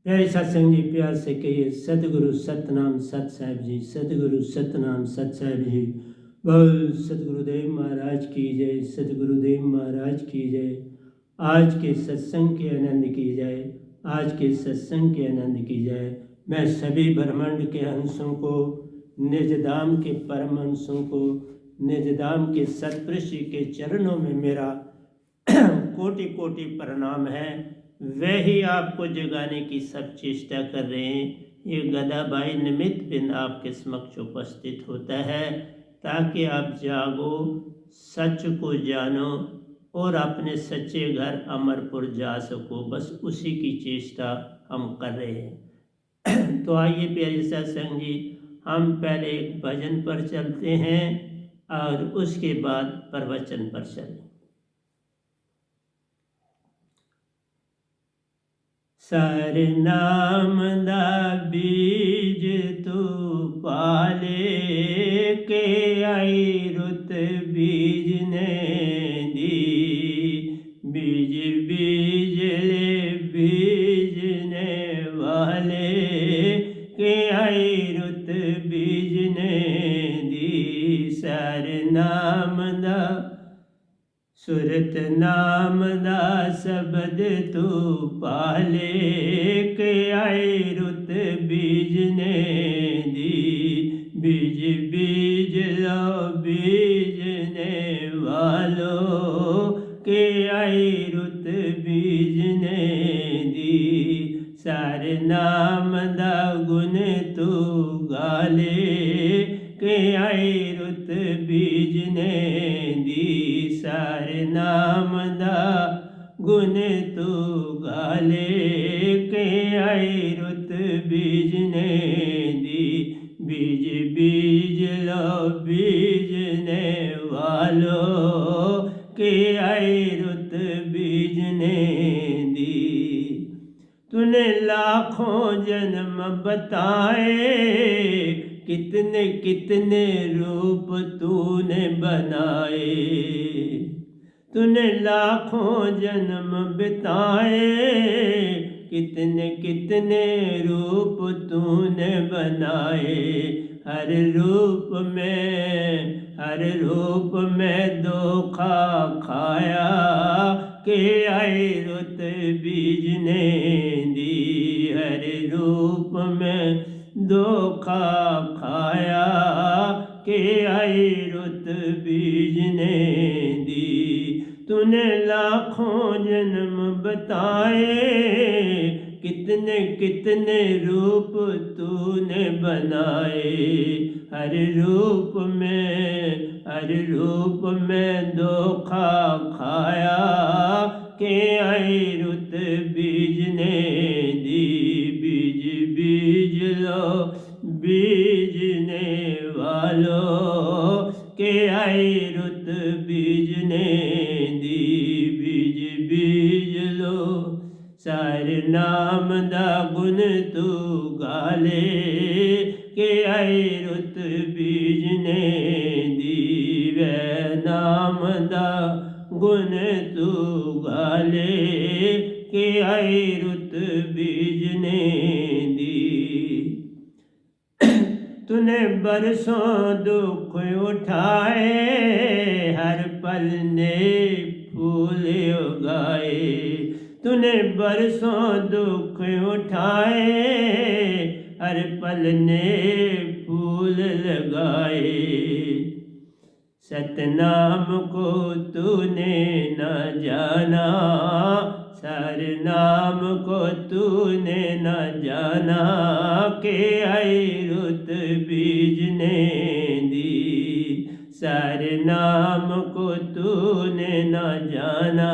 प्यारे सत्संग जी, प्यार से कहिए सतगुरु सतनाम सत साहिब जी, सतगुरु सतनाम सत साहिब जी। बोल सतगुरुदेव महाराज की जय, सतगुरुदेव महाराज की जय। आज के सत्संग के आनंद की जय, आज के सत्संग के आनंद की जय। मैं सभी ब्रह्मांड के अंशों को, निजधाम के परम अंशों को, निजधाम के सतपुरुष के चरणों में मेरा कोटि कोटि प्रणाम है। वे ही आपको जगाने की सब चेष्टा कर रहे हैं। ये गदा भाई निमित्त बिन आपके समक्ष उपस्थित होता है ताकि आप जागो, सच को जानो और अपने सच्चे घर अमरपुर जा सको। बस उसी की चेष्टा हम कर रहे हैं। तो आइए प्यारे सत्संग जी, हम पहले एक भजन पर चलते हैं और उसके बाद प्रवचन पर चलें। सर नाम दा बीज तू पाले के आई रुत बीज ने दी, बीज बीजले बीजने वाले के आई रुत बीज ने दी। सर नाम दा सुरत नाम दा शब्द तू पाले के आई रुत बीज ने दी, बीज बीज लो बीजने वालों के आई रुत बीज ने दी। सारे नाम दा गुण तू गाले के आई रुत बीज ने दी। सारे नाम दा गुण तू गाले के आई रुत बीज ने दी, बीज बीज लो बीजने वालों के आई रुत बीज ने दी। तूने लाखों जन्म बताए, कितने कितने रूप तूने बनाए। तूने लाखों जन्म बिताए, कितने कितने रूप तूने बनाए। हर रूप में धोखा खाया के आई रुत बीज ने दी। हर रूप में धोखा खाया के आई रुत बीज ने दी। तूने लाखों जन्म बताए, कितने कितने रूप तूने बनाए। हर रूप में धोखा खाया के आई रुत बीज ने दी, बीज बीज लो बीजने वालों के आई रुत बीज ने दी, बीज बीज लो। सारे नाम दा गुण तू गाले के आई रुत बीज ने दी। वै नाम दा गुण तू गाले के आई रुत बीज ने दी। तूने बरसों दुख उठाए, हर पल ने फूल उगाए। तूने बरसों दुख उठाए, हर पल ने फूल लगाए। सतनाम को तूने न जाना, सर नाम को तूने न जाना के आई रुत बीज ने दी। सर नाम को तूने न जाना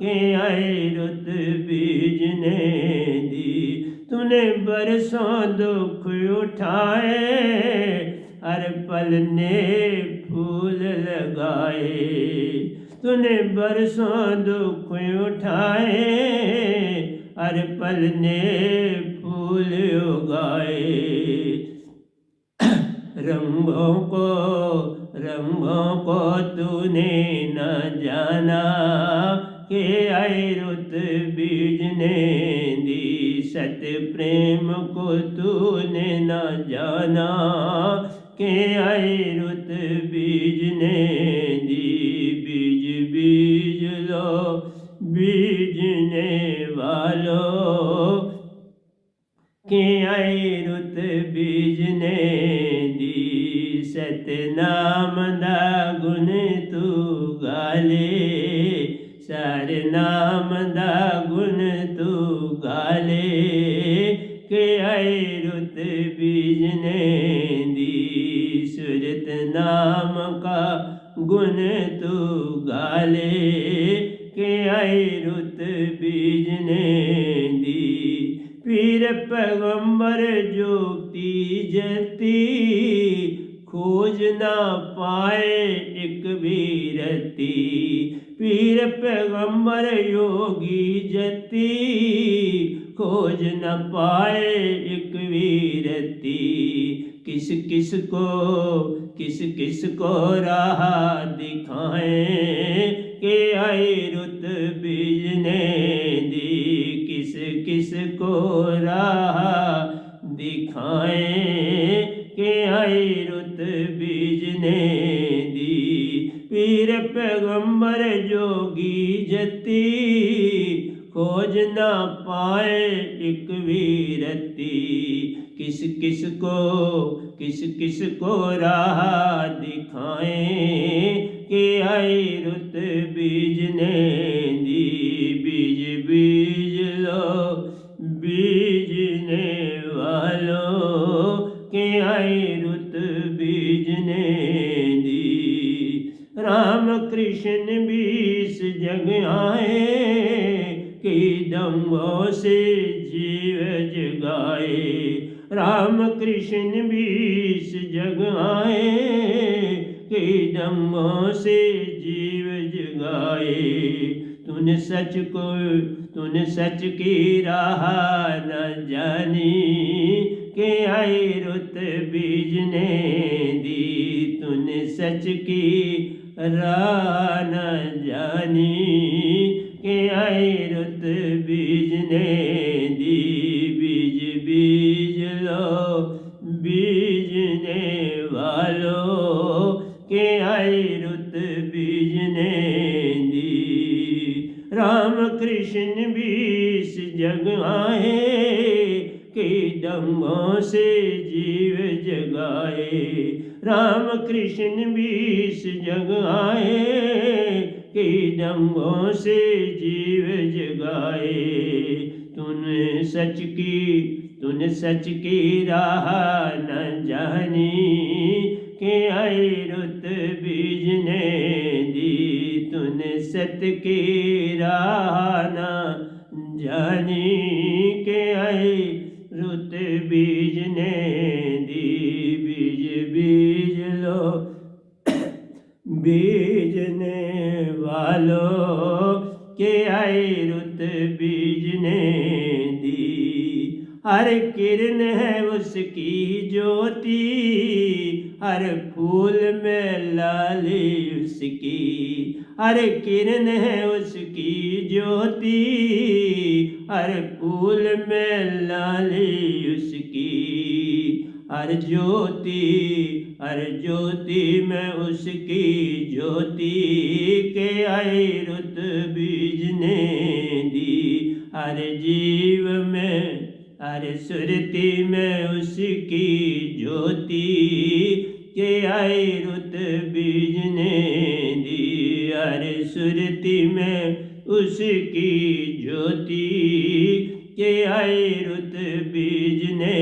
के आई रुत बीज ने दी। तूने बरसों दुख उठाए, हर पल ने फूल लगाए। तूने बरसों दुख उठाए, हर पल ने फूल उगाए। रंगों को तूने न जाना के आई रुत बीज ने दी। सत प्रेम को तूने न जाना, के आई रुत बीज ने दी। बीज बीज लो बीजने वालों, के आई रुत बीजने दी। सतनाम दा गुण तू गाले, सारे नाम दा गुण तू गाले, के आई रुत बीजने दी। सूरत नाम का गुण तू गाले, के आई रुत बीजने दी। पीर पैगंबर जोगती जती, खोज ना पाए एक भी रती। पीर पैगंबर योगी जती, खोज न पाए एक भी रती। किस किस को राह दिखाएं, के आई रुत बीजने दी। किस को राह दिखाएं, के आई रुत बीजने दी। पीर पैगंबर जोगी जती, खोज ना पाए एक भी रती। किस को राह दिखाएं, के आई रुत बीजने दी। बीज बीज लो बीजने वालों, के आई रुत बीजने दी। राम कृष्ण भी इस जग आए, कि दंगों से जीव जगाए। राम कृष्ण भी इस जग आए, कि दंगों से जीव जगाए। तूने सच की राह न जानी, के आई रुत बीजने दी। तूने सच की राह न जानी, के आई रुत बीजने दी। बीज बीज लो बीजने वालों, के आई रुत बीजने दी। राम कृष्ण भी इस जग आए, कि दंगों से जीव जगाए। राम कृष्ण भी इस जग आए, कि दंगों से जीव जगाए। तूने सच की राह न जानी, के आई रुत बीजने दी। तूने सत्य की राह न जानी, के आई रुत बीजने दी। बीज बीज लो बीजने वालों, के आई रुत बीजने दी। हर किरण है उसकी ज्योति, हर फूल में लाली उसकी। हर किरण है उसकी ज्योति, हर फूल में लाली उसकी। हर ज्योति में उसकी ज्योति, के आई रुत बीजने दी। हर जीव में हर सुरति में उसकी ज्योति, के आई रुत बीजने दी। हर सुरति में उसकी ज्योति, के आई रुत बीजने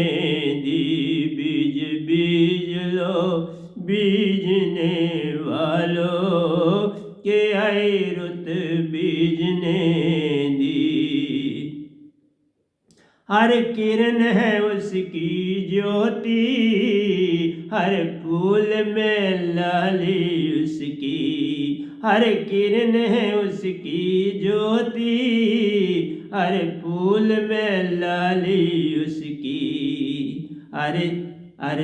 दी। बीज बीज लो बीजने वालों, के आई रुत बीजने दी। हर किरण है उसकी ज्योति, हर फूल में लाली उसकी। हर किरण है उसकी ज्योति, हर फूल में लाली उसकी। हर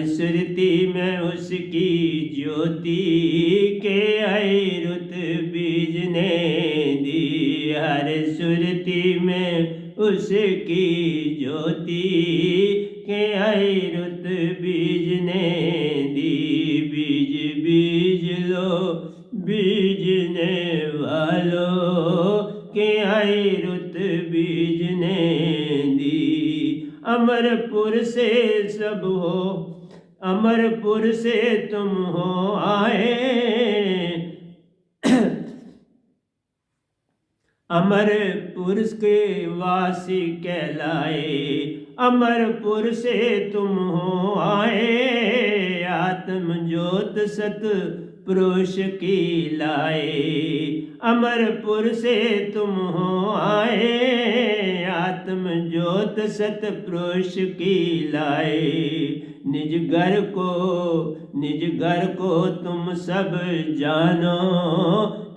सुरति में उसकी ज्योति, के आई रुत बीजने दी। हर सुरति में उसकी ज्योति के आई रुत बीजने दी। बीज बीज लो बीजने वालों के आई रुत बीजने दी। अमरपुर से सब हो अमरपुर से तुम हो आए, अमरपुर के वासी कहलाए। अमरपुर से तुम हो आए, आत्म ज्योत सत पुरुष की लाए। अमरपुर से तुम हो आए, आत्म ज्योत सत पुरुष की लाए। निज घर को तुम सब जानो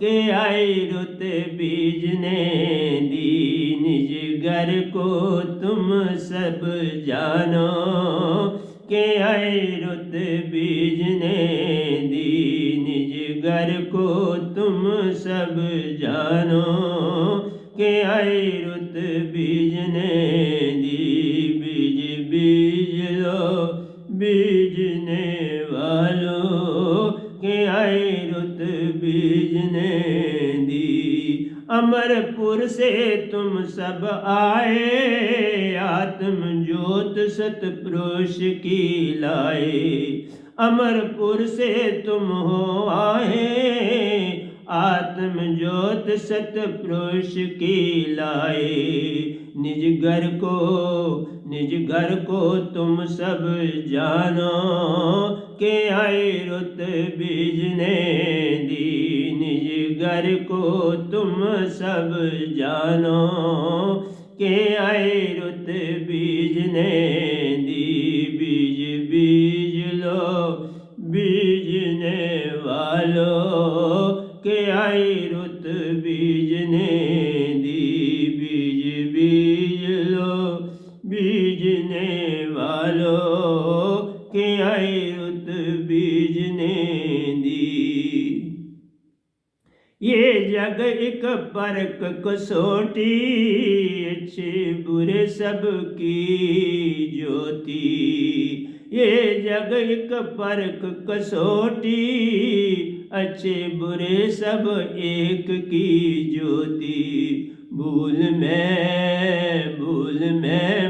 के आई रुत बीजने दी। निज घर को तुम सब जानो के आई रुत बीजने दी। निज घर को तुम सब जानो के आई रुत बीजने दी। बीज बीज लो बीजने वालों के आई रुत बीजने दी। अमरपुर से तुम सब आए, आत्म ज्योत सत पुरुष की लाए। अमरपुर से तुम हो आए, आत्म ज्योत सत पुरुष की लाए। निज घर को तुम सब जानो के आई रुत बीजने दी। निज घर को तुम सब जानो के आई रुत बीजने दी। बीज बीज लो बीजने वालों के आई रुत बीजने दी। बीज बीज लो बीजने वालों के आई रुत बीजने दी। ये जग एक परख कसौटी, अच्छे बुरे सब की ज्योति। ये जग एक परख कसौटी, अच्छे बुरे सब एक की ज्योति। भूल में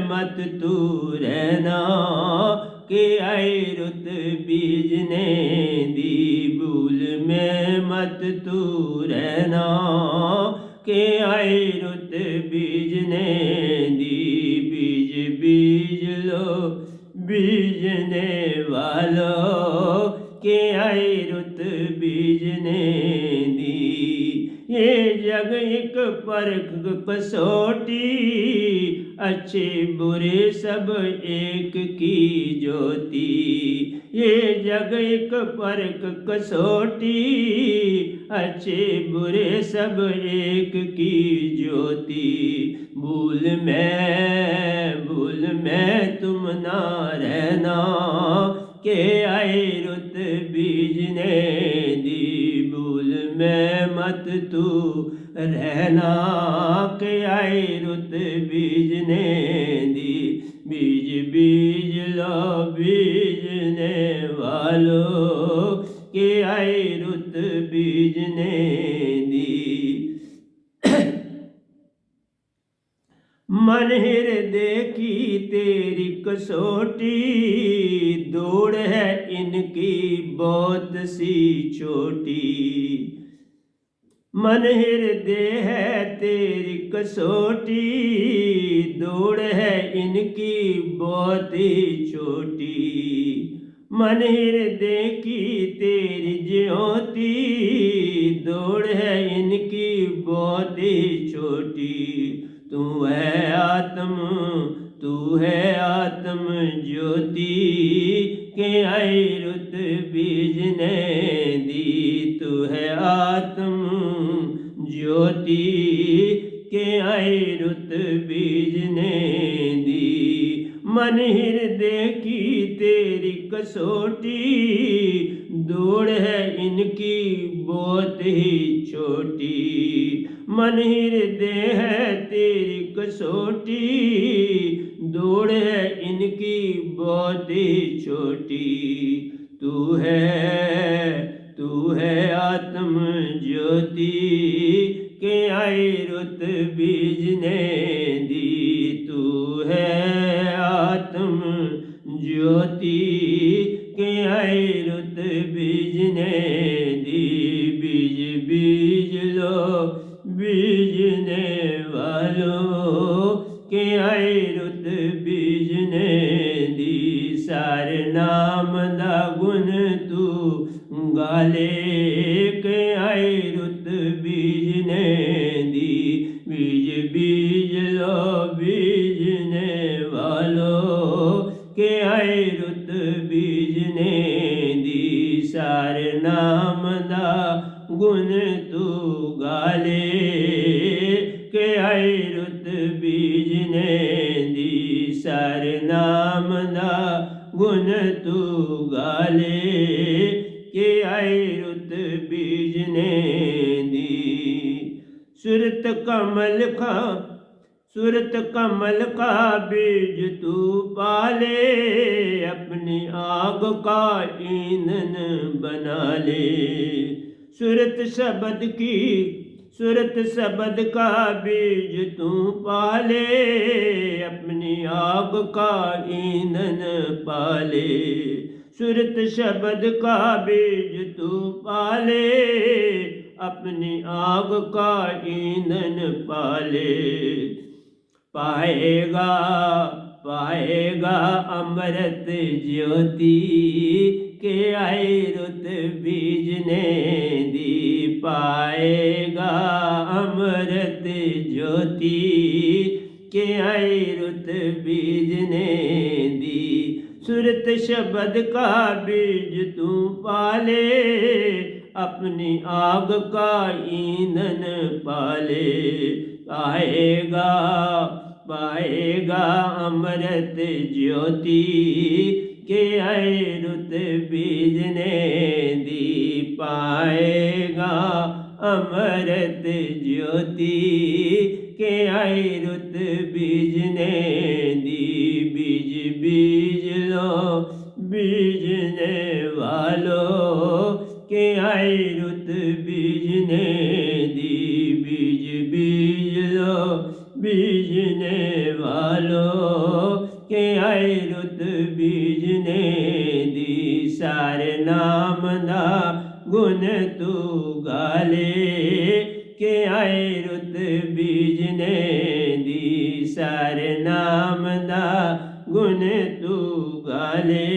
मत तू रहना के आई रुत बीजने दी। भूल में मत तू रहना के आई रुत बीजने दी। बीज बीज लो बीजने वालों के आई रुत बीजने दी। ये जग एक परख कसौटी, अच्छे बुरे सब एक की ज्योति। ये जग एक परख कसौटी, अच्छे बुरे सब एक की ज्योति। भूल में तुम ना रहना के आई रुत बीजने दी। भूल में मत तू रहना के आई रुत बीजने दी। बीज बीज लो बीजने वालों के आई रुत बीजने दी। मन हृदय की तेरी कसौटी, दौड़ है इनकी बहुत सी छोटी। मन हृदय है तेरी कसौटी, दौड़ है इनकी बहुत ही छोटी। मन हृदय की तेरी ज्योति, दौड़ है इनकी बहुत ही छोटी। तू है आत्म ज्योति के आई रुत बीजने दी। तू है आत्म ज्योति के आई रुत बीजने दी। मन हृदय की तेरी कसौटी, दौड़ है इनकी बहुत ही छोटी। मन हृदय है तेरी कसौटी, दौड़ है इनकी बहुत ही छोटी। तू है आत्म ज्योति, के आई रुत बीजने दी। तू है आत्म ज्योति, के आई रुत बीजने दी। बीज बीज लो बीजने वालों, के आई रुत बीजने दी। सारे नाम दा गुण तू गाले, के आई रुत बीजने दी। बीज बीज लो बीजने वालों, के आई रुत बीजने दी। सारे नाम दा गुण तू गाले, के आई रुत बीजने दी। सारे नाम दा गुण तू गाले, के आई रुत बीजने दी। सूरत कमल का बीज तू पाले, अपनी आग का ईंधन बना ले। सूरत शब्द का बीज तू पाले, अपनी आग का ईंधन पाले। सूरत शब्द का बीज तू पाले, अपनी आग का ईंधन पाले। पाएगा अमृत ज्योति, के आई रुत बीजने दी। पाएगा अमृत ज्योति, के आई रुत बीजने दी। सूरत शब्द का बीज तू पाले, अपनी आग का ईंधन पाले। पाएगा अमृत ज्योति, के आई रुत बीजने दी। पाएगा अमृत ज्योति, के आई रुत बीजने दी। बीज बीज लो बीजने वालों, के आई रुत बीजने दी। बीज बीज लो बीजने वालों, के आई रुत बीजने दी। सारे नाम दा गुण तू गाले, के आई रुत बीजने दी। सारे नाम दा गुण तू गाले,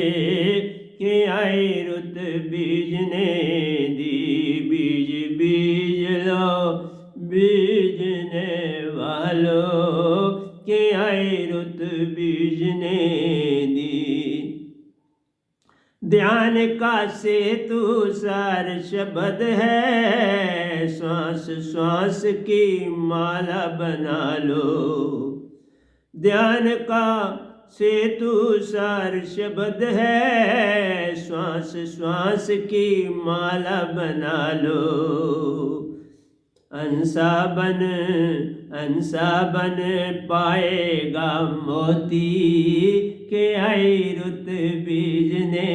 के आई रुत बीजने दी। बीज बीज लो बीजने वालों, के आई रुत बीजने दी। ध्यान का सेतु सार शब्द है, श्वास श्वास की माला बना लो। ध्यान का सेतु सार शब्द है, श्वास श्वास की माला बना लो। अंसा बन पाएगा मोती, के आई रुत बीजने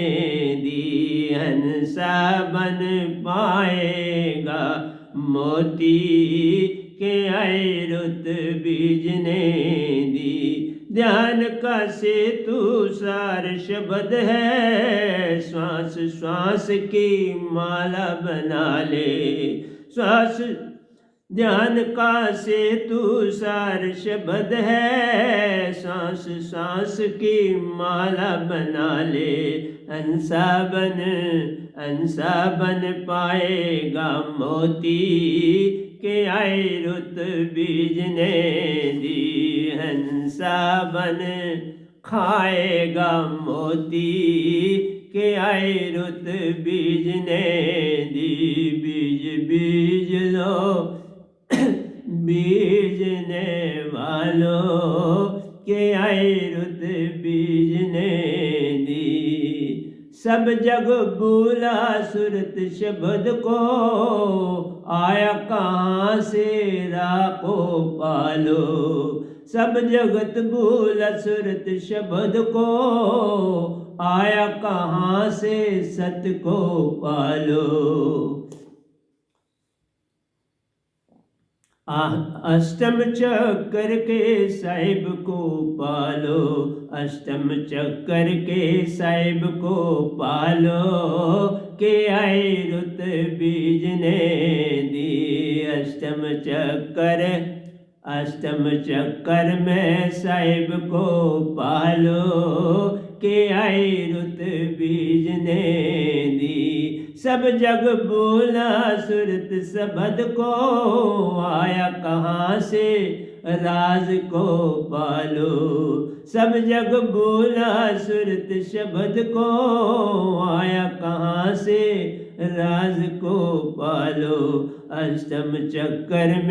दी। हंसा बन पाएगा मोती, के आई रुत बीजने दी। ध्यान का सेतु सार शब्द है, श्वास श्वास की माला बना ले। ध्यान का सेतु सार शब्द है, सांस सांस की माला बना ले। अंसा बन पाएगा मोती, के आई रुत बीजने दी। हंसा बन खाएगा मोती, के आई रुत बीजने दी। बीज बीज लो बीजने वालों, के आई रुत बीजने दी। सब जग भूला सुरत शब्द को, आया कहाँ से राखो पालो। सब जगत भूला सुरत शब्द को, आया कहाँ से सत को पालो। अष्टम चक्कर के साहिब को पालो, अष्टम चक्कर के साहिब को पालो, के आए रुत बीज ने दी। अष्टम चक्कर में साहिब को पालो, के आए रुत बीज ने दी। सब जग बोला सुरत शब्द को, आया कहाँ से राज को पालो। सब जग बोला सुरत शब्द को, आया कहाँ से राज को पालो। अष्टम चक्कर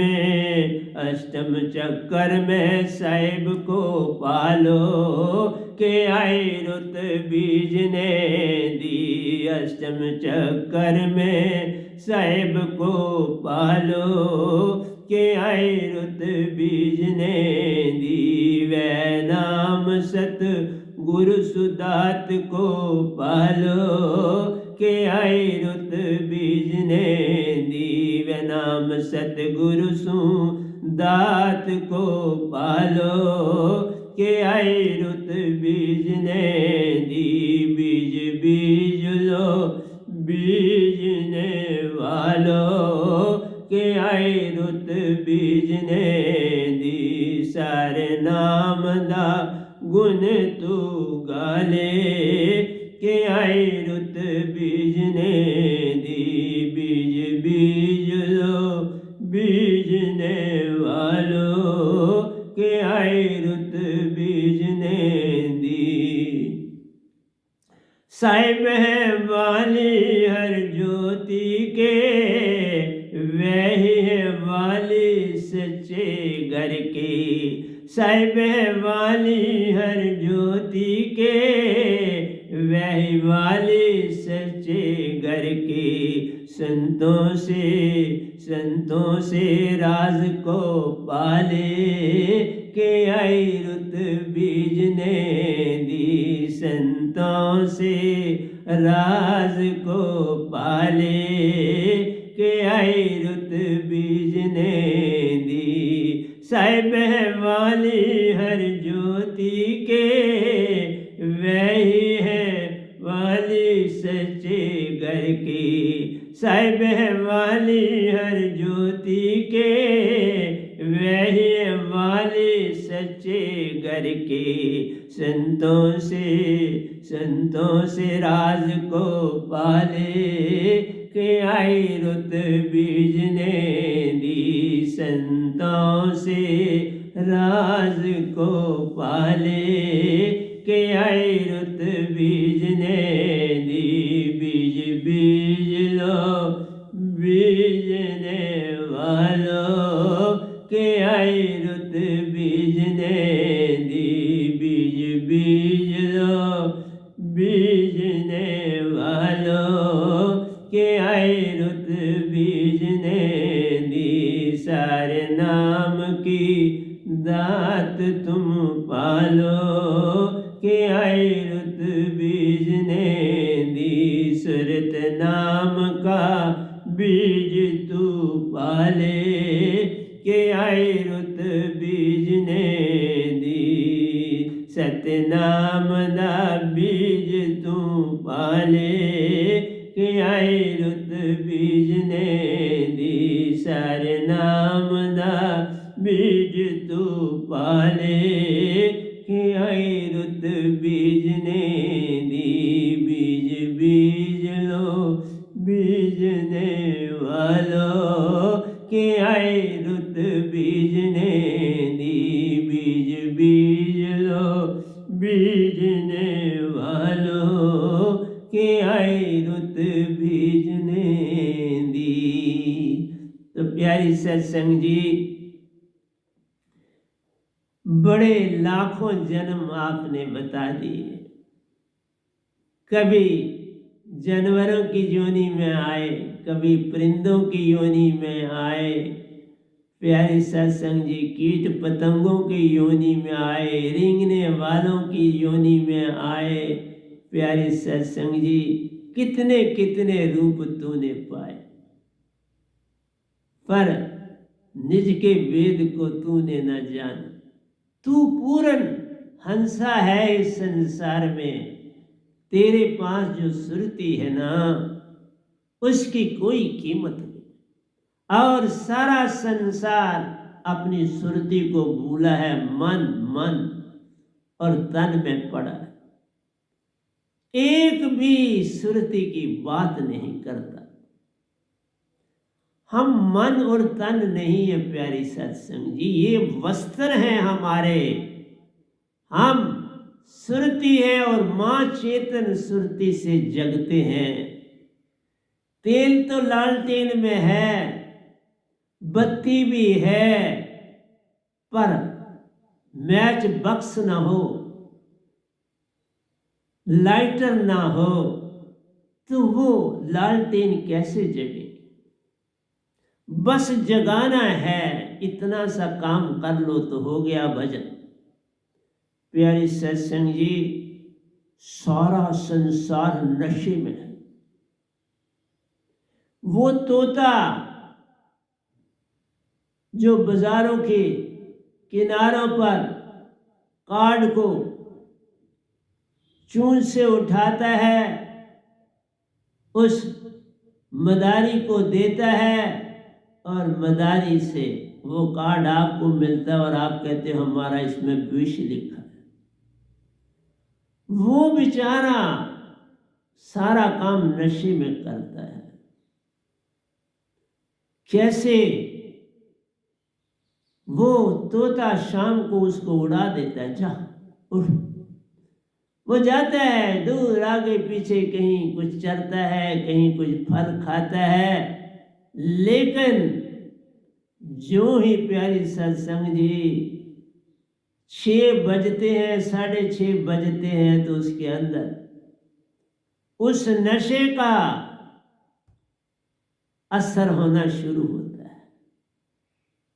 में साहिब को पालो, के आए रुत बीज ने दी। अष्टम चक्कर में साहिब को पालो, के आए रुत बीज ने दी। वै नाम सत गुरु सुदात को पालो, के आए रुत बीज ने दी। वै नाम सत गुरु सुदात को पालो, के आए रुत बीज ने दी। बीज बीज लो बीजने वालो, के आए रुत बीज ने दी। सारे नाम दा गुण तू गाले, के आए रुत बीज ने दी। बीज बीज लो बीजने वालो, के आए रुत बीज ने दी। साहिब है वाली हर ज्योति के, वही है वाली सच्चे घर के। साहिब है वाली हर ज्योति के, वही वाली सच्चे घर के। संतों से राज को पाले, के आई रुत बीज ने दी। संतों से राज को पाले, के आई रुत बीज ने दी। साहिब है वाली हर ज्योति के, वही है वाली सच्चे घर की। साहिब है वाली हर ज्योति के, वही है वाली सच्चे घर के। संतों से राज को पाले, के आई रुत बीज ने दी। संतों से राज को पाले, के आई रुत बीज ने दी। बीज बीज लो बीजने वालों, के आई रुत बीज ने दी। बीज बीज लो बीजने वालों, के आई रुत बीज ने दी। सारे नाम की दात तुम पालो, के आई रुत बीज ने दी। सुरत नाम का बीज तू पाले, के आई रुत बीज ने दी। सतनाम दा बीज तू पाले, के आई रुत बीज ने दी। सारे नाम दा बीज तू पाले, के आई रुत बीज ने दी। बीज बीज लो बीजने वालों, के आई रुत बीज ने दी। बीज बीज लो बीजने वालों, के आई रुत बीज ने दी। तो प्यारी सत्संग जी, बड़े लाखों जन्म आपने बता दिए। कभी जानवरों की योनि में आए, कभी परिंदों की योनि में आए, प्यारे सत्संग जी, कीट पतंगों की योनि में आए, रेंगने वालों की योनि में आए। प्यारे सत्संग जी, कितने कितने रूप तूने पाए, पर निज के वेद को तूने न जाना। तू पूर्ण हंसा है इस संसार में, तेरे पास जो सुरती है ना, उसकी कोई कीमत नहीं। और सारा संसार अपनी सुरती को भूला है, मन मन और तन में पड़ा है, एक भी सुरती की बात नहीं करता। हम मन और तन नहीं है प्यारी सत्संग जी, ये वस्त्र हैं हमारे। हम सुरती है और मां चेतन सुरती से जगते हैं। तेल तो लालटेन में है, बत्ती भी है, पर मैच बक्स ना हो, लाइटर ना हो, तो वो लालटेन कैसे जगे? बस जगाना है, इतना सा काम कर लो तो हो गया भजन। प्यारे सत्संग जी, सारा संसार नशे में है। वो तोता जो बाजारों के किनारों पर कार्ड को चून से उठाता है, उस मदारी को देता है और मदारी से वो कार्ड आपको मिलता है और आप कहते हो हमारा इसमें विष लिखा है। वो बेचारा सारा काम नशे में करता है। कैसे वो तोता शाम को उसको उड़ा देता है, जा उड़। वो जाता है दूर आगे पीछे, कहीं कुछ चरता है, कहीं कुछ फल खाता है, लेकिन जो ही प्यारी सत्संग जी 6 बजते हैं, 6:30 बजते हैं, तो उसके अंदर उस नशे का असर होना शुरू होता है।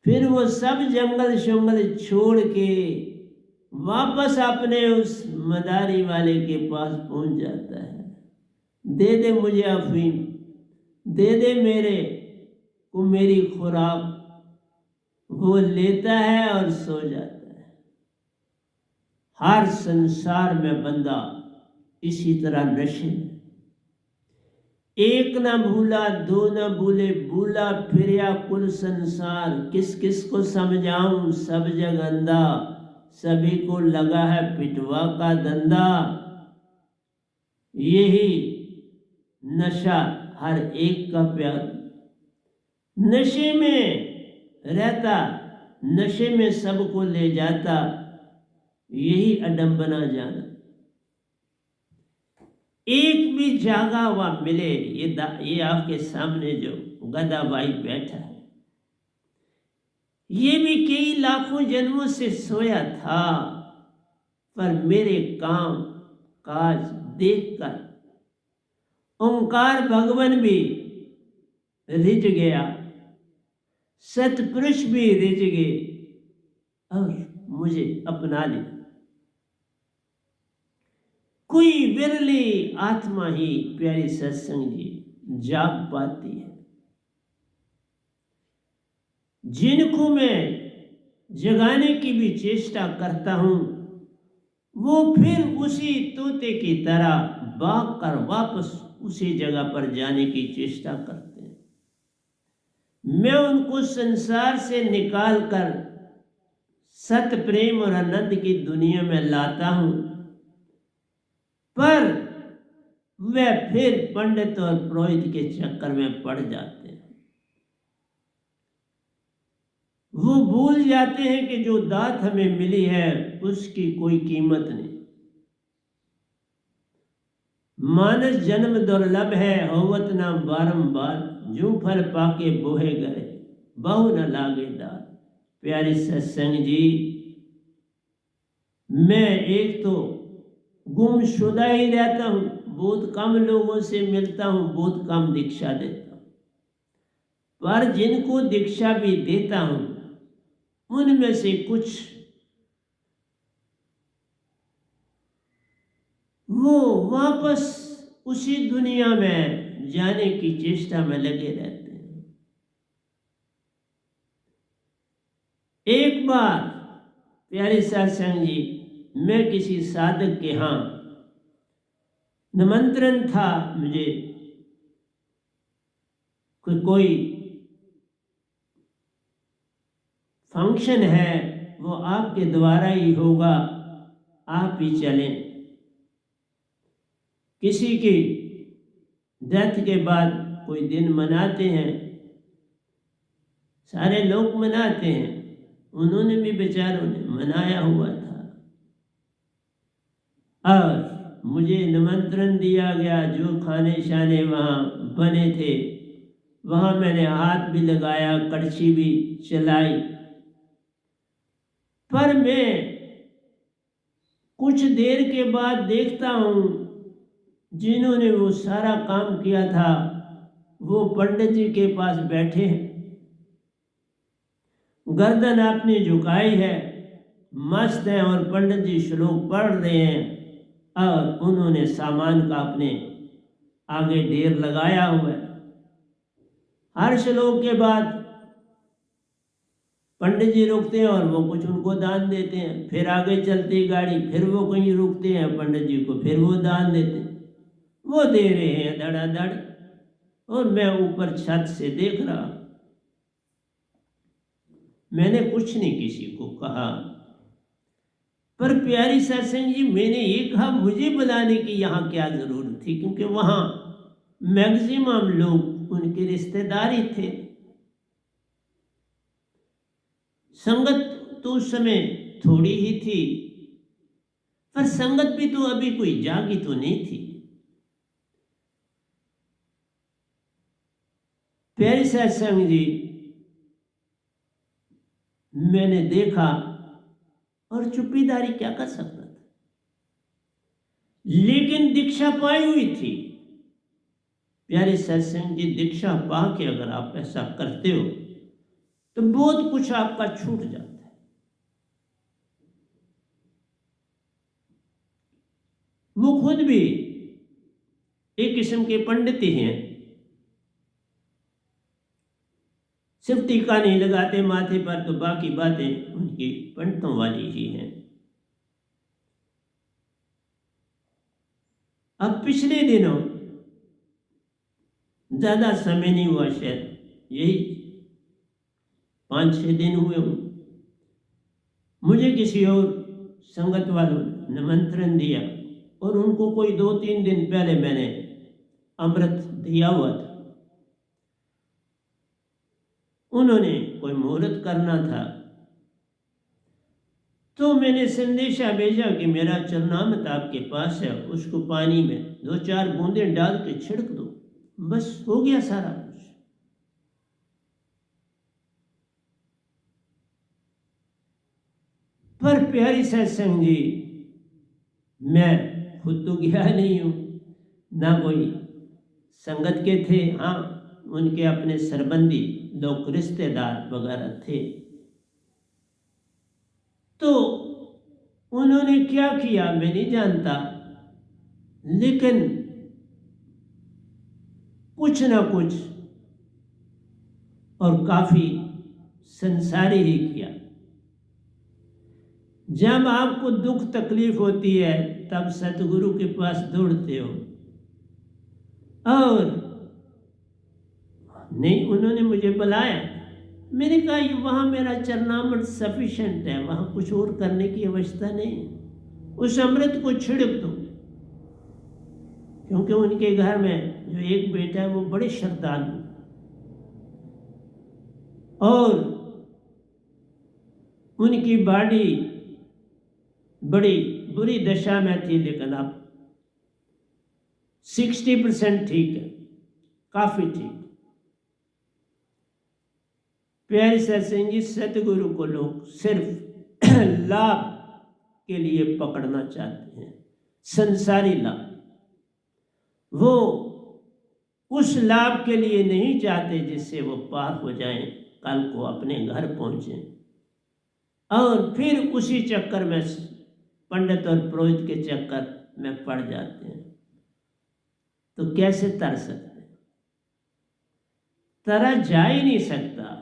फिर वो सब जंगल शंगल छोड़ के वापस अपने उस मदारी वाले के पास पहुंच जाता है। दे दे मुझे अफीम, दे दे मेरे को मेरी खुराक। वो लेता है और सो जाता है। हर संसार में बंदा इसी तरह नशे में, एक न भूला दो न भूले, भूला फिरया कुल संसार। किस किस को समझाऊं सब जग अंधा, सभी को लगा है पिटवा का धंधा। यही नशा हर एक का प्यार, नशे में रहता, नशे में सबको ले जाता, यही अडंबना जाना। एक भी जागा हुआ मिले, ये आपके सामने जो गधा भाई बैठा है, ये भी कई लाखों जन्मों से सोया था, पर मेरे काम काज देखकर ओंकार भगवान भी रिझ गया, सतपुरुष भी रिझ गए और मुझे अपना लिया। कोई विरली आत्मा ही प्यारी सत्संग जी जाग पाती है। जिनको मैं जगाने की भी चेष्टा करता हूं, वो फिर उसी तोते की तरह भाग कर वापस उसी जगह पर जाने की चेष्टा करते हैं। मैं उनको संसार से निकाल कर सत प्रेम और आनंद की दुनिया में लाता हूं, पर वे फिर पंडित और पुरोहित के चक्कर में पड़ जाते हैं। वो भूल जाते हैं कि जो दात हमें मिली है उसकी कोई कीमत नहीं। मानस जन्म दुर्लभ है, होवत ना बारंबार, जो फल पाके बोहे गए बहु न लागे दार। प्यारे सत्संग जी, मैं एक तो गुमशुदा ही रहता हूँ, बहुत कम लोगों से मिलता हूँ, बहुत कम दीक्षा देता हूँ, पर जिनको दीक्षा भी देता हूँ उनमें से कुछ वो वापस उसी दुनिया में जाने की चेष्टा में लगे रहते हैं। एक बार प्यारे सत्संग जी, मैं किसी साधक के यहाँ निमंत्रण था, मुझे कोई फंक्शन है, वो आपके द्वारा ही होगा, आप ही चलें। किसी की डेथ के बाद कोई दिन मनाते हैं, सारे लोग मनाते हैं, उन्होंने भी बेचारों ने मनाया हुआ था। और मुझे निमंत्रण दिया गया, जो खाने शाने वहाँ बने थे वहाँ मैंने हाथ भी लगाया, कड़छी भी चलाई। पर मैं कुछ देर के बाद देखता हूँ जिन्होंने वो सारा काम किया था वो पंडित जी के पास बैठे हैं, गर्दन अपनी झुकाई है, मस्त हैं, और पंडित जी श्लोक पढ़ रहे हैं और उन्होंने सामान का अपने आगे ढेर लगाया हुआ है। हर श्लोक के बाद पंडित जी रुकते हैं और वो कुछ उनको दान देते हैं, फिर आगे चलती गाड़ी, फिर वो कहीं रुकते हैं, पंडित जी को फिर वो दान देते हैं। वो दे रहे हैं धड़ाधड़, और मैं ऊपर छत से देख रहा। मैंने कुछ नहीं किसी को कहा, पर प्यारी सत्संग जी, मैंने ये कहा मुझे बुलाने की यहाँ क्या जरूरत थी, क्योंकि वहाँ मैक्सिमम लोग उनके रिश्तेदार ही थे। संगत तो उस समय थोड़ी ही थी, पर संगत भी तो अभी कोई जागी तो नहीं थी। प्यारे सत्संग जी, मैंने देखा और चुप्पीदारी क्या कर सकता था, लेकिन दीक्षा पाई हुई थी। प्यारे सत्संग जी, दीक्षा पा के अगर आप ऐसा करते हो तो बहुत कुछ आपका छूट जाता है। वो खुद भी एक किस्म के पंडित ही हैं, सिर्फ टीका नहीं लगाते माथे पर, तो बाकी बातें उनकी पंडितों वाली ही हैं। अब पिछले दिनों, ज्यादा समय नहीं हुआ, शायद यही 5-6 दिन हुए हों, मुझे किसी और संगत वालों ने निमंत्रण दिया और उनको कोई 2-3 दिन पहले मैंने अमृत दिया हुआ था। उन्होंने कोई मुहूर्त करना था, तो मैंने संदेशा भेजा कि मेरा चरणामृत आपके पास है, उसको पानी में 2-4 बूंदें डाल के छिड़क दो, बस हो गया सारा कुछ। पर प्यारी सत्संग जी, मैं खुद तो गया नहीं हूँ, ना कोई संगत के थे, हाँ उनके अपने सरबंदी लोग रिश्तेदार वगैरह थे। तो उन्होंने क्या किया मैं नहीं जानता, लेकिन कुछ ना कुछ और काफी संसारी ही किया। जब आपको दुख तकलीफ होती है तब सतगुरु के पास दौड़ते हो, और नहीं, उन्होंने मुझे बुलाया, मैंने कहा ये वहाँ मेरा चरणामृत सफिशिएंट है, वहाँ कुछ और करने की आवश्यकता नहीं, उस अमृत को छिड़क दो। क्योंकि उनके घर में जो एक बेटा है वो बड़े श्रद्धालु, और उनकी बॉडी बड़ी बुरी दशा में थी, लेकिन अब 60% ठीक है, काफी ठीक। प्यारे सत्संग जी, सतगुरु को लोग सिर्फ लाभ के लिए पकड़ना चाहते हैं, संसारी लाभ। वो उस लाभ के लिए नहीं चाहते जिससे वो पार हो जाएं, कल को अपने घर पहुंचे। और फिर उसी चक्कर में पंडित और पुरोहित के चक्कर में पड़ जाते हैं। तो कैसे तर सकते हैं? तरा जा ही नहीं सकता।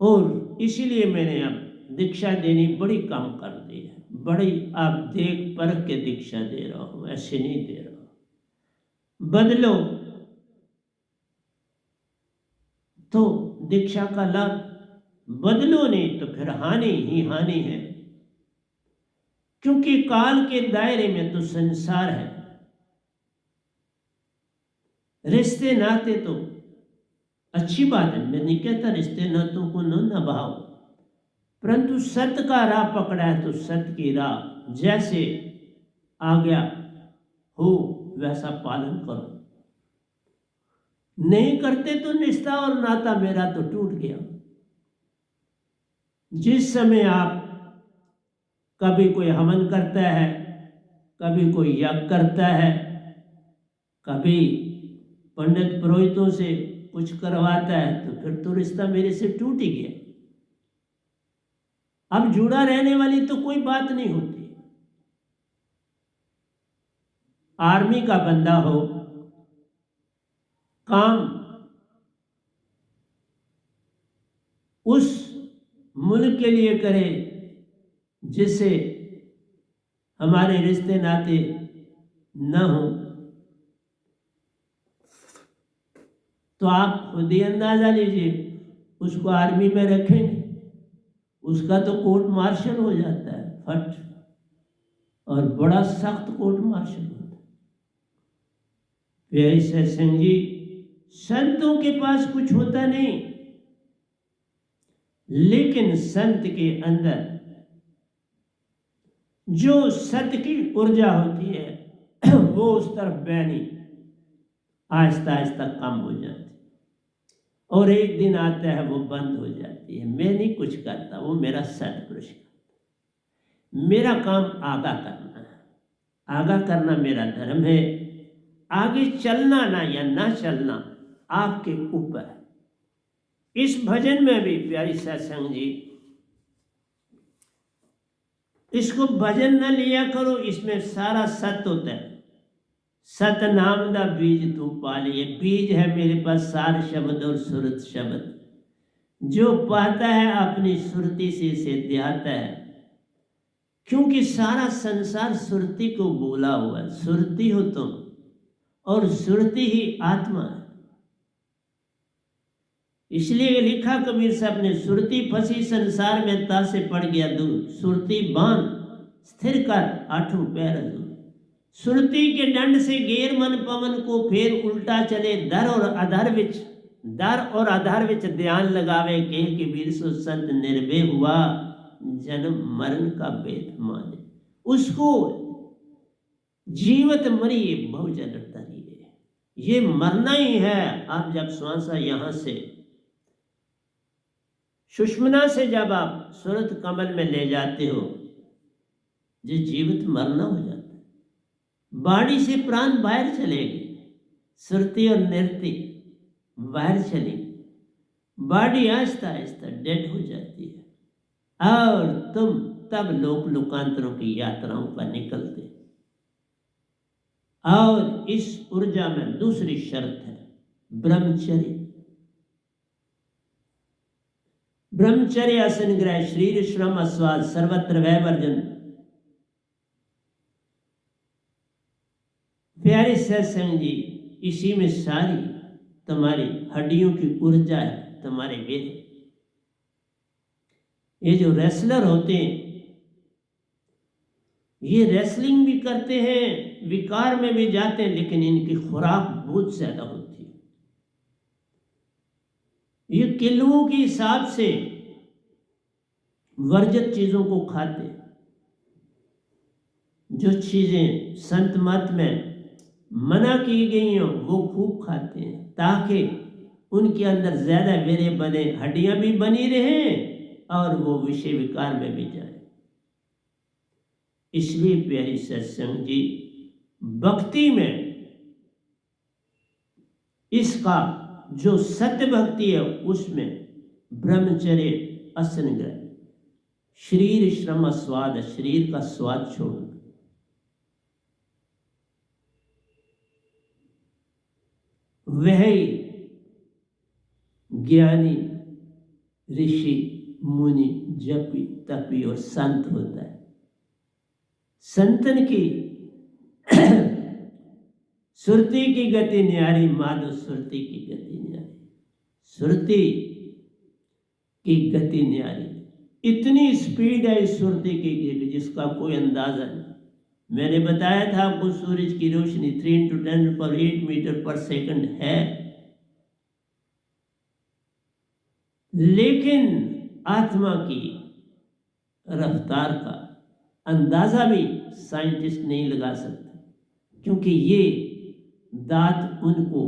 और इसीलिए मैंने अब दीक्षा देनी बड़ी कम कर दी है। बड़ी आप देख परख के दीक्षा दे रहा हूं, ऐसे नहीं दे रहा हूं। बदलो तो दीक्षा का लाभ, बदलो नहीं तो फिर हानि ही हानि है। क्योंकि काल के दायरे में तो संसार है। रिश्ते नाते तो अच्छी बात है, मैं नहीं कहता रिश्ते नातों को न निभाओ, परंतु सत्य का राह पकड़ा है तो सत्य की राह जैसे आज्ञा हो वैसा पालन करो। नहीं करते तो निष्ठा और नाता मेरा तो टूट गया। जिस समय आप कभी कोई हवन करता है, कभी कोई यज्ञ करता है, कभी पंडित पुरोहितों से कुछ करवाता है, तो फिर तो रिश्ता मेरे से टूट ही गया। अब जुड़ा रहने वाली तो कोई बात नहीं होती। आर्मी का बंदा हो, काम उस मुल्क के लिए करे जिससे हमारे रिश्ते नाते न हो, तो आप खुद ही अंदाजा लीजिए उसको आर्मी में रखेंगे, उसका तो कोर्ट मार्शल हो जाता है फट, और बड़ा सख्त कोर्ट मार्शल होता है। प्यारे सत्संग जी, संतों के पास कुछ होता नहीं, लेकिन संत के अंदर जो सत्य की ऊर्जा होती है वो उस तरफ बहनी आहिस्ता आहिस्ता कम हो जाती है, और एक दिन आता है वो बंद हो जाती है। मैं नहीं कुछ करता, वो मेरा सत्पुरुष करता है। मेरा काम आगा करना है, आगा करना मेरा धर्म है। आगे चलना ना या ना चलना आपके ऊपर है। इस भजन में भी प्यारी सत्संग जी, इसको भजन न लिया करो, इसमें सारा सत्य होता है। सत नाम दा बीज तू पालिए। बीज है मेरे पास सार शब्द और सुरत शब्द, जो पाता है अपनी सुरती से इसे ध्याता है। क्योंकि सारा संसार सुरती को बोला हुआ है। सुरती हो तुम, और सुरती ही आत्मा है। इसलिए लिखा कबीर साहब ने, सुरती फंसी संसार में तासे पड़ गया दूर, सुरती बांध स्थिर कर आठों पैर दूर। सुरती के दंड से गेर मन पवन को, फेर उल्टा चले दर और आधार विच ध्यान लगावे के कबीर सो संत निर्भय हुआ, जन्म मरण का भेद माने। उसको जीवत मरिए बहुजन तरिए, ये मरना ही है। आप जब श्वासा यहां से सुषमना से जब आप सुरत कमल में ले जाते हो, जो जीवित मरना हो जाता है। बाड़ी से प्राण बाहर चलेगी, सुरती और निर्ति बाहर चलेगी, बाड़ी आहिस्ता आहिस्ता डेड हो जाती है, और तुम तब लोक लोकांतरों की यात्राओं पर निकलते। और इस ऊर्जा में दूसरी शर्त है ब्रह्मचर्य। ब्रह्मचर्य आसन ग्रह शरीर श्रम अस्वाद सर्वत्र वै वर्जन। प्यारे सत्संग जी, इसी में सारी तुम्हारी हड्डियों की ऊर्जा है, तुम्हारे वेद। ये जो रेसलर होते हैं, ये रेसलिंग भी करते हैं, विकार में भी जाते हैं, लेकिन इनकी खुराक बहुत ज्यादा होती है। ये किलों के हिसाब से वर्जित चीजों को खाते। जो चीजें संत मत में मना की गई हो वो खूब खाते हैं, ताकि उनके अंदर ज्यादा वीर्य बने, हड्डियां भी बनी रहें और वो विषय विकार में भी जाए। इसलिए प्यारी सत्संग जी, भक्ति में इसका जो सत्य भक्ति है उसमें ब्रह्मचर्य, आसन ग्रह, शरीर श्रम स्वाद, शरीर का स्वाद छोड़ना। वह ज्ञानी, ऋषि, मुनि, जपी, तपी और संत होता है। संतन की सुरती की गति न्यारी, माधो सुरती की गति न्यारी, सुरती की गति न्यारी। इतनी स्पीड है इस सुरती की जिसका कोई अंदाजा नहीं। मैंने बताया था आपको सूरज की रोशनी 3 × 10⁸ मीटर/सेकंड है, लेकिन आत्मा की रफ्तार का अंदाजा भी साइंटिस्ट नहीं लगा सकते, क्योंकि ये दात उनको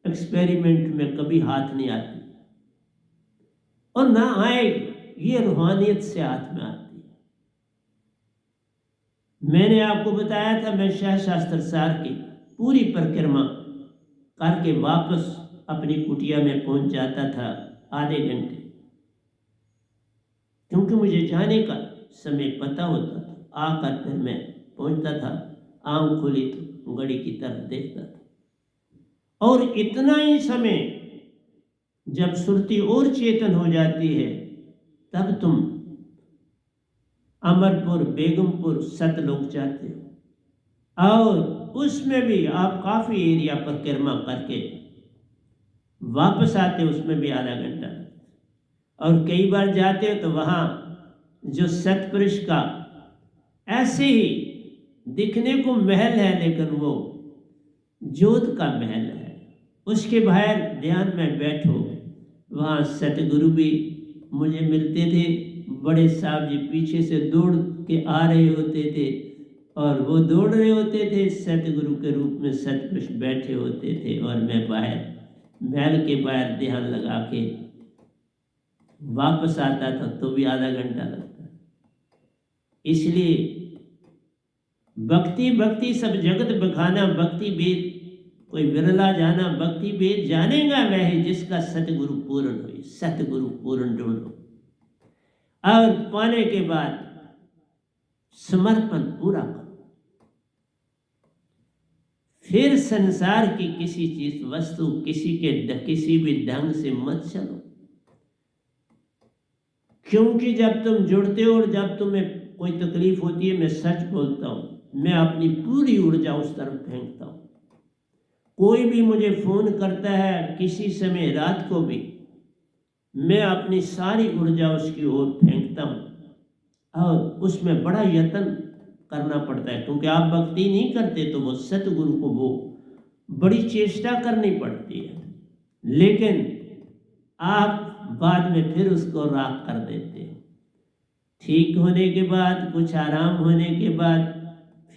एक्सपेरिमेंट में कभी हाथ नहीं आती और ना आएगी। ये रूहानियत से हाथ में आती है। मैंने आपको बताया था मैं सहस्त्रार की पूरी परिक्रमा करके वापस अपनी कुटिया में पहुंच जाता था आधे घंटे, क्योंकि मुझे जाने का समय पता होता था। आकर फिर मैं पहुंचता था, आंख खुली तो घड़ी की तरफ देखता था। और इतना ही समय जब सुरती और चेतन हो जाती है, तब तुम अमरपुर, बेगमपुर, सतलोक जाते हो और उसमें भी आप काफ़ी एरिया परिक्रमा करके वापस आते हो, उसमें भी आधा घंटा। और कई बार जाते हो तो वहाँ जो सतपुरुष का ऐसे ही दिखने को महल है, लेकिन वो जोत का महल है। उसके बाहर ध्यान में बैठो, वहाँ सतगुरु भी मुझे मिलते थे। बड़े साहब जी पीछे से दौड़ के आ रहे होते थे और वो दौड़ रहे होते थे, सतगुरु के रूप में सतपुरुष बैठे होते थे और मैं बाहर महल के बाहर ध्यान लगा के वापस आता था, तो भी आधा घंटा लगता। इसलिए भक्ति भक्ति सब जगत बखाना, भक्ति वेद कोई विरला जाना, भक्ति वेद जानेगा वह जिसका सतगुरु पूर्ण हो। सतगुरु पूर्ण ढूंढो और पाने के बाद समर्पण पूरा करो। फिर संसार की किसी चीज, वस्तु, किसी भी ढंग से मत चलो, क्योंकि जब तुम जुड़ते हो और जब तुम्हें कोई तकलीफ होती है, मैं सच बोलता हूँ, मैं अपनी पूरी ऊर्जा उस तरफ फेंकता हूँ। कोई भी मुझे फोन करता है किसी समय रात को भी, मैं अपनी सारी ऊर्जा उसकी ओर फेंकता हूँ और उसमें बड़ा यत्न करना पड़ता है, क्योंकि आप भक्ति नहीं करते तो वो सतगुरु को वो बड़ी चेष्टा करनी पड़ती है, लेकिन आप बाद में फिर उसको राख कर देते हो। ठीक होने के बाद, कुछ आराम होने के बाद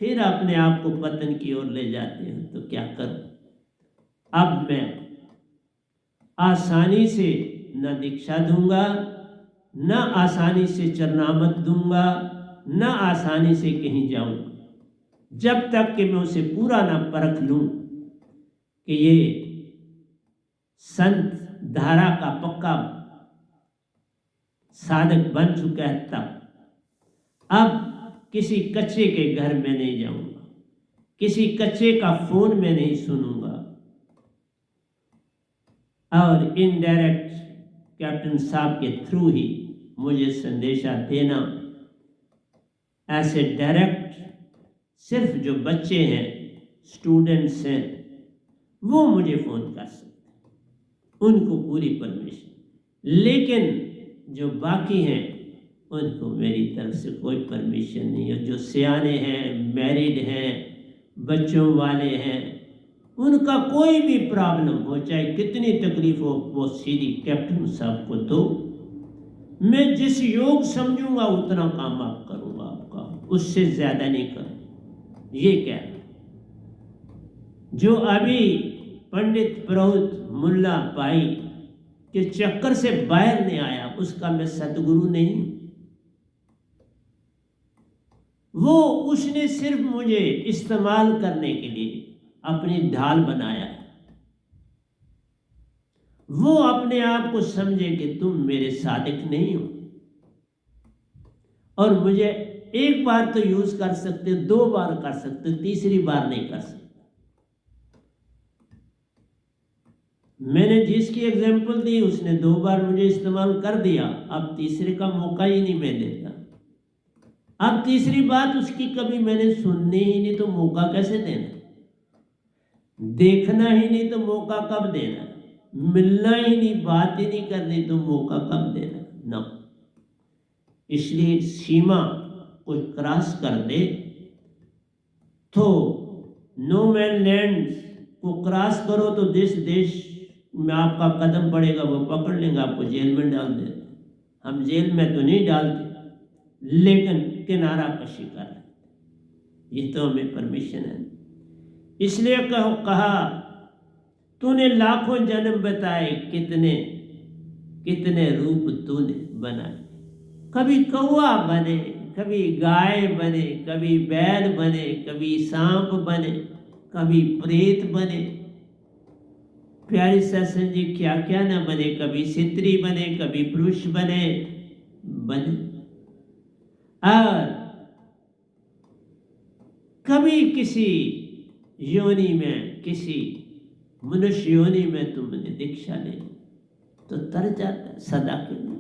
फिर अपने आप को पतन की ओर ले जाते हो। तो क्या करूं? अब मैं आसानी से न दीक्षा दूंगा, न आसानी से चरणामत दूंगा, न आसानी से कहीं जाऊंगा, जब तक कि मैं उसे पूरा ना परख लूं कि ये संत धारा का पक्का साधक बन चुका है। तब अब किसी कच्चे के घर में नहीं जाऊंगा, किसी कच्चे का फोन में नहीं सुनूंगा और इनडायरेक्ट कैप्टन साहब के थ्रू ही मुझे संदेशा देना। ऐसे डायरेक्ट सिर्फ जो बच्चे हैं, स्टूडेंट्स हैं, वो मुझे फ़ोन कर सकते, उनको पूरी परमिशन। लेकिन जो बाकी हैं उनको मेरी तरफ से कोई परमिशन नहीं है। जो सियाने हैं, मैरिड हैं, बच्चों वाले हैं, उनका कोई भी प्रॉब्लम हो, चाहे कितनी तकलीफ हो, वो सीधी कैप्टन साहब को दो। मैं जिस योग समझूंगा उतना काम आप करूंगा आपका, उससे ज़्यादा नहीं करूँ। ये क्या जो अभी पंडित पुरोहित मुल्ला भाई के चक्कर से बाहर नहीं आया, उसका मैं सतगुरु नहीं हूं। वो उसने सिर्फ मुझे इस्तेमाल करने के लिए अपनी ढाल बनाया है। वो अपने आप को समझे कि तुम मेरे सादिक नहीं हो और मुझे एक बार तो यूज कर सकते, 2 बार कर सकते, तीसरी बार नहीं कर सकते। मैंने जिसकी एग्जाम्पल दी उसने 2 बार मुझे इस्तेमाल कर दिया, अब तीसरे का मौका ही नहीं मैं देता। अब तीसरी बात उसकी कभी मैंने सुननी ही नहीं तो मौका कैसे देना, देखना ही नहीं तो मौका कब देना, मिलना ही नहीं, बात ही नहीं करनी तो मौका कब देना ना। इसलिए सीमा कोई क्रॉस कर दे तो नो मैन लैंड को क्रॉस करो तो जिस देश में आपका कदम पड़ेगा वो पकड़ लेंगे, आपको जेल में डाल देते। हम जेल में तो नहीं डालते लेकिन किनारा कशी कर लेते, ये तो हमें परमिशन है। इसलिए कहा तूने लाखों जन्म बताए, कितने कितने रूप तूने बनाए। कभी कौवा बने, कभी गाय बने, कभी बैल बने, कभी सांप बने, कभी प्रेत बने। प्यारी सत्संग जी क्या क्या ना बने, कभी स्त्री बने, कभी पुरुष बने और कभी किसी योनि में, किसी मनुष्य योनि में तुमने दीक्षा ले तो तर जाता है सदा के लिए।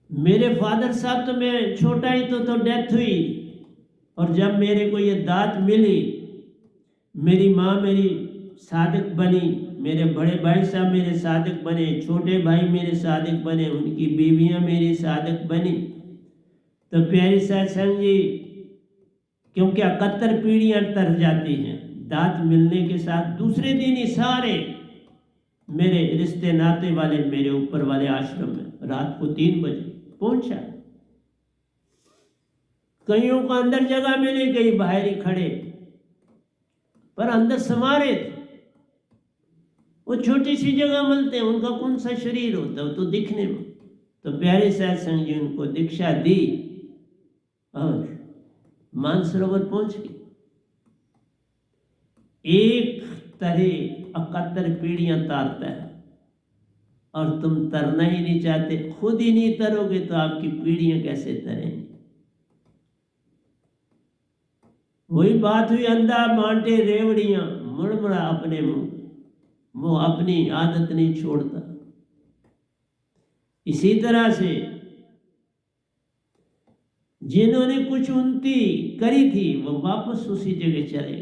मेरे फादर साहब तो मैं छोटा ही तो डेथ हुई, और जब मेरे को ये दात मिली, मेरी माँ मेरी सादिक बनी, मेरे बड़े भाई साहब मेरे सादिक बने, छोटे भाई मेरे सादिक बने, उनकी बीवियां मेरी सादिक बनी। तो प्यारी सत्संग जी, क्योंकि 71 पीढ़ियां तर जाती हैं, दात मिलने के साथ दूसरे दिन ही सारे मेरे रिश्ते नाते वाले मेरे ऊपर वाले आश्रम में रात को 3 बजे पहुंचा। कईयों को अंदर जगह मिली, कई बाहर ही खड़े, पर अंदर समा रहे थे। वो छोटी सी जगह मिलते हैं, उनका कौन सा शरीर होता है, तो दिखने में। तो प्यारे सत्संग जी उनको दीक्षा दी और मानसरोवर पहुंच गए। एक तरह 71 पीढ़ियां तारता है और तुम तरना ही नहीं चाहते, खुद ही नहीं तरोगे तो आपकी पीढ़ियां कैसे तरेंगी। वही बात हुई, अंधा मांटे रेवड़ियां, मुड़मुड़ा अपने मुंह, वो अपनी आदत नहीं छोड़ता। इसी तरह से जिन्होंने कुछ उन्नति करी थी वो वापस उसी जगह चले।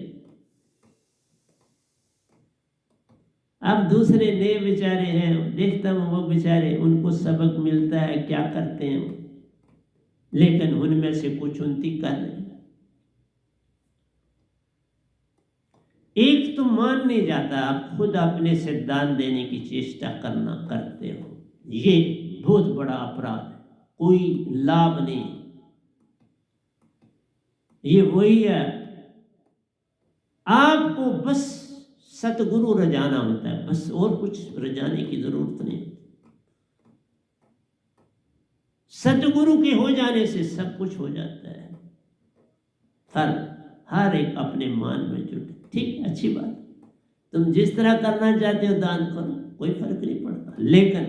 अब दूसरे नए बेचारे हैं, देखता हूं वो बेचारे, उनको सबक मिलता है, क्या करते हैं, लेकिन उनमें से कुछ उन्नति कर रहे। एक तो मान नहीं जाता, आप खुद अपने से दान देने की चेष्टा करते हो, ये बहुत बड़ा अपराध है, कोई लाभ नहीं। ये वही है, आपको बस सतगुरु रजाना होता है, बस, और कुछ रजाने की जरूरत नहीं। सतगुरु के हो जाने से सब कुछ हो जाता है। हर एक अपने मान में जुटे, ठीक, अच्छी बात, तुम जिस तरह करना चाहते हो दान करो, कोई फर्क नहीं पड़ता, लेकिन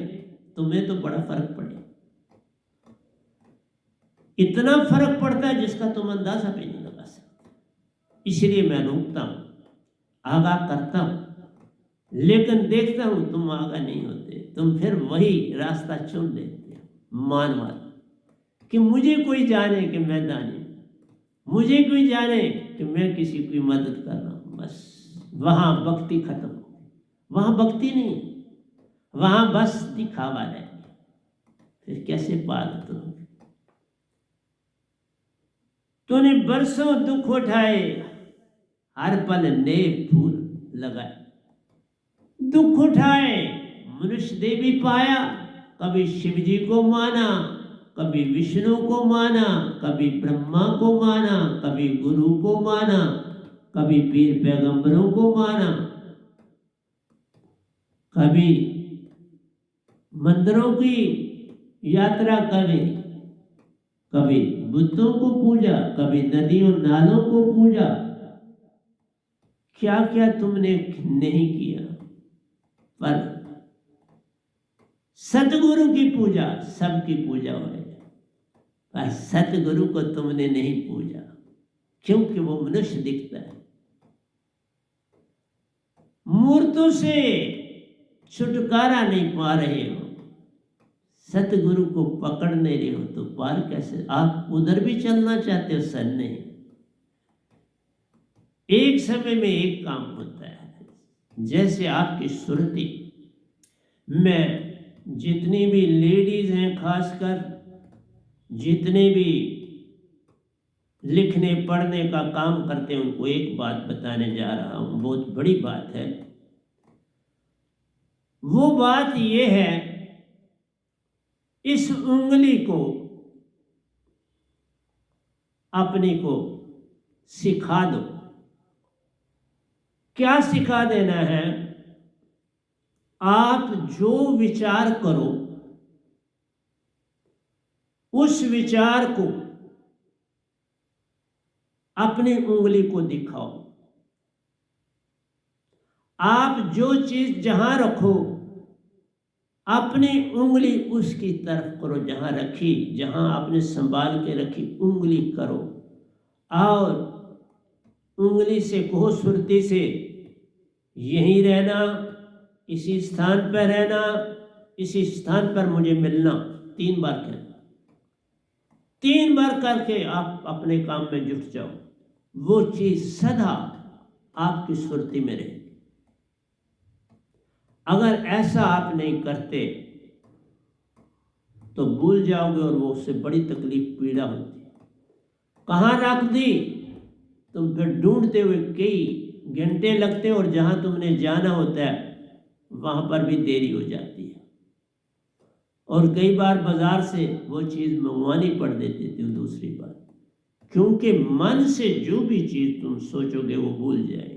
तुम्हें तो बड़ा फर्क पड़े। इतना फर्क पड़ता है जिसका तुम अंदाजा भी नहीं लगा सकते। इसलिए मैं रोकता हूं, आगाह करता हूं, लेकिन देखता हूं तुम आगा नहीं होते, तुम फिर वही रास्ता चुन लेते हो मानवाद, कि मुझे कोई जाने कि मैं दानी, मुझे कोई जाने कि मैं किसी की मदद कर रहा हूं, बस वहां भक्ति खत्म हो, वहां भक्ति नहीं, वहां बस दिखावा है। फिर कैसे पाल तूने बरसों दुख उठाए, हर पल नए फूल लगाए। दुख उठाए, मनुष्य देवी पाया, कभी शिव जी को माना, कभी विष्णु को माना, कभी ब्रह्मा को माना, कभी गुरु को माना, कभी पीर पैगंबरों को माना, कभी मंदिरों की यात्रा करे, कभी बुतों को पूजा, कभी नदियों नालों को पूजा। क्या क्या तुमने नहीं किया, पर सतगुरु की पूजा सबकी पूजा है, पर सतगुरु को तुमने नहीं पूजा, क्योंकि वो मनुष्य दिखता है। मूर्तों से छुटकारा नहीं पा रहे हो, सतगुरु को पकड़ नहीं रहे हो, तो पार कैसे? आप उधर भी चलना चाहते हो, सर नहीं। एक समय में एक काम होता है, जैसे आपकी सुरती में जितनी भी लेडीज हैं, खासकर जितने भी लिखने पढ़ने का काम करते हैं, उनको एक बात बताने जा रहा हूं, बहुत बड़ी बात है। वो बात ये है, इस उंगली को अपने को सिखा दो। क्या सिखा देना है? आप जो विचार करो, उस विचार को अपनी उंगली को दिखाओ। आप जो चीज जहां रखो, अपनी उंगली उसकी तरफ करो, जहां रखी, जहां आपने संभाल के रखी, उंगली करो और उंगली से कहो, सुरती से, यहीं रहना, इसी स्थान पर रहना, इसी स्थान पर मुझे मिलना। 3 बार कहना, 3 बार करके आप अपने काम में जुट जाओ, वो चीज सदा आपकी सुरती में रहेगी। अगर ऐसा आप नहीं करते तो भूल जाओगे, और वो उससे बड़ी तकलीफ, पीड़ा होती है। कहाँ रख दी? तुम फिर ढूंढते हुए कई घंटे लगते हैं, और जहां तुमने जाना होता है वहां पर भी देरी हो जाती है, और कई बार बाजार से वो चीज मंगवानी पड़ देती थी। दूसरी बात, क्योंकि मन से जो भी चीज तुम सोचोगे वो भूल जाएगी।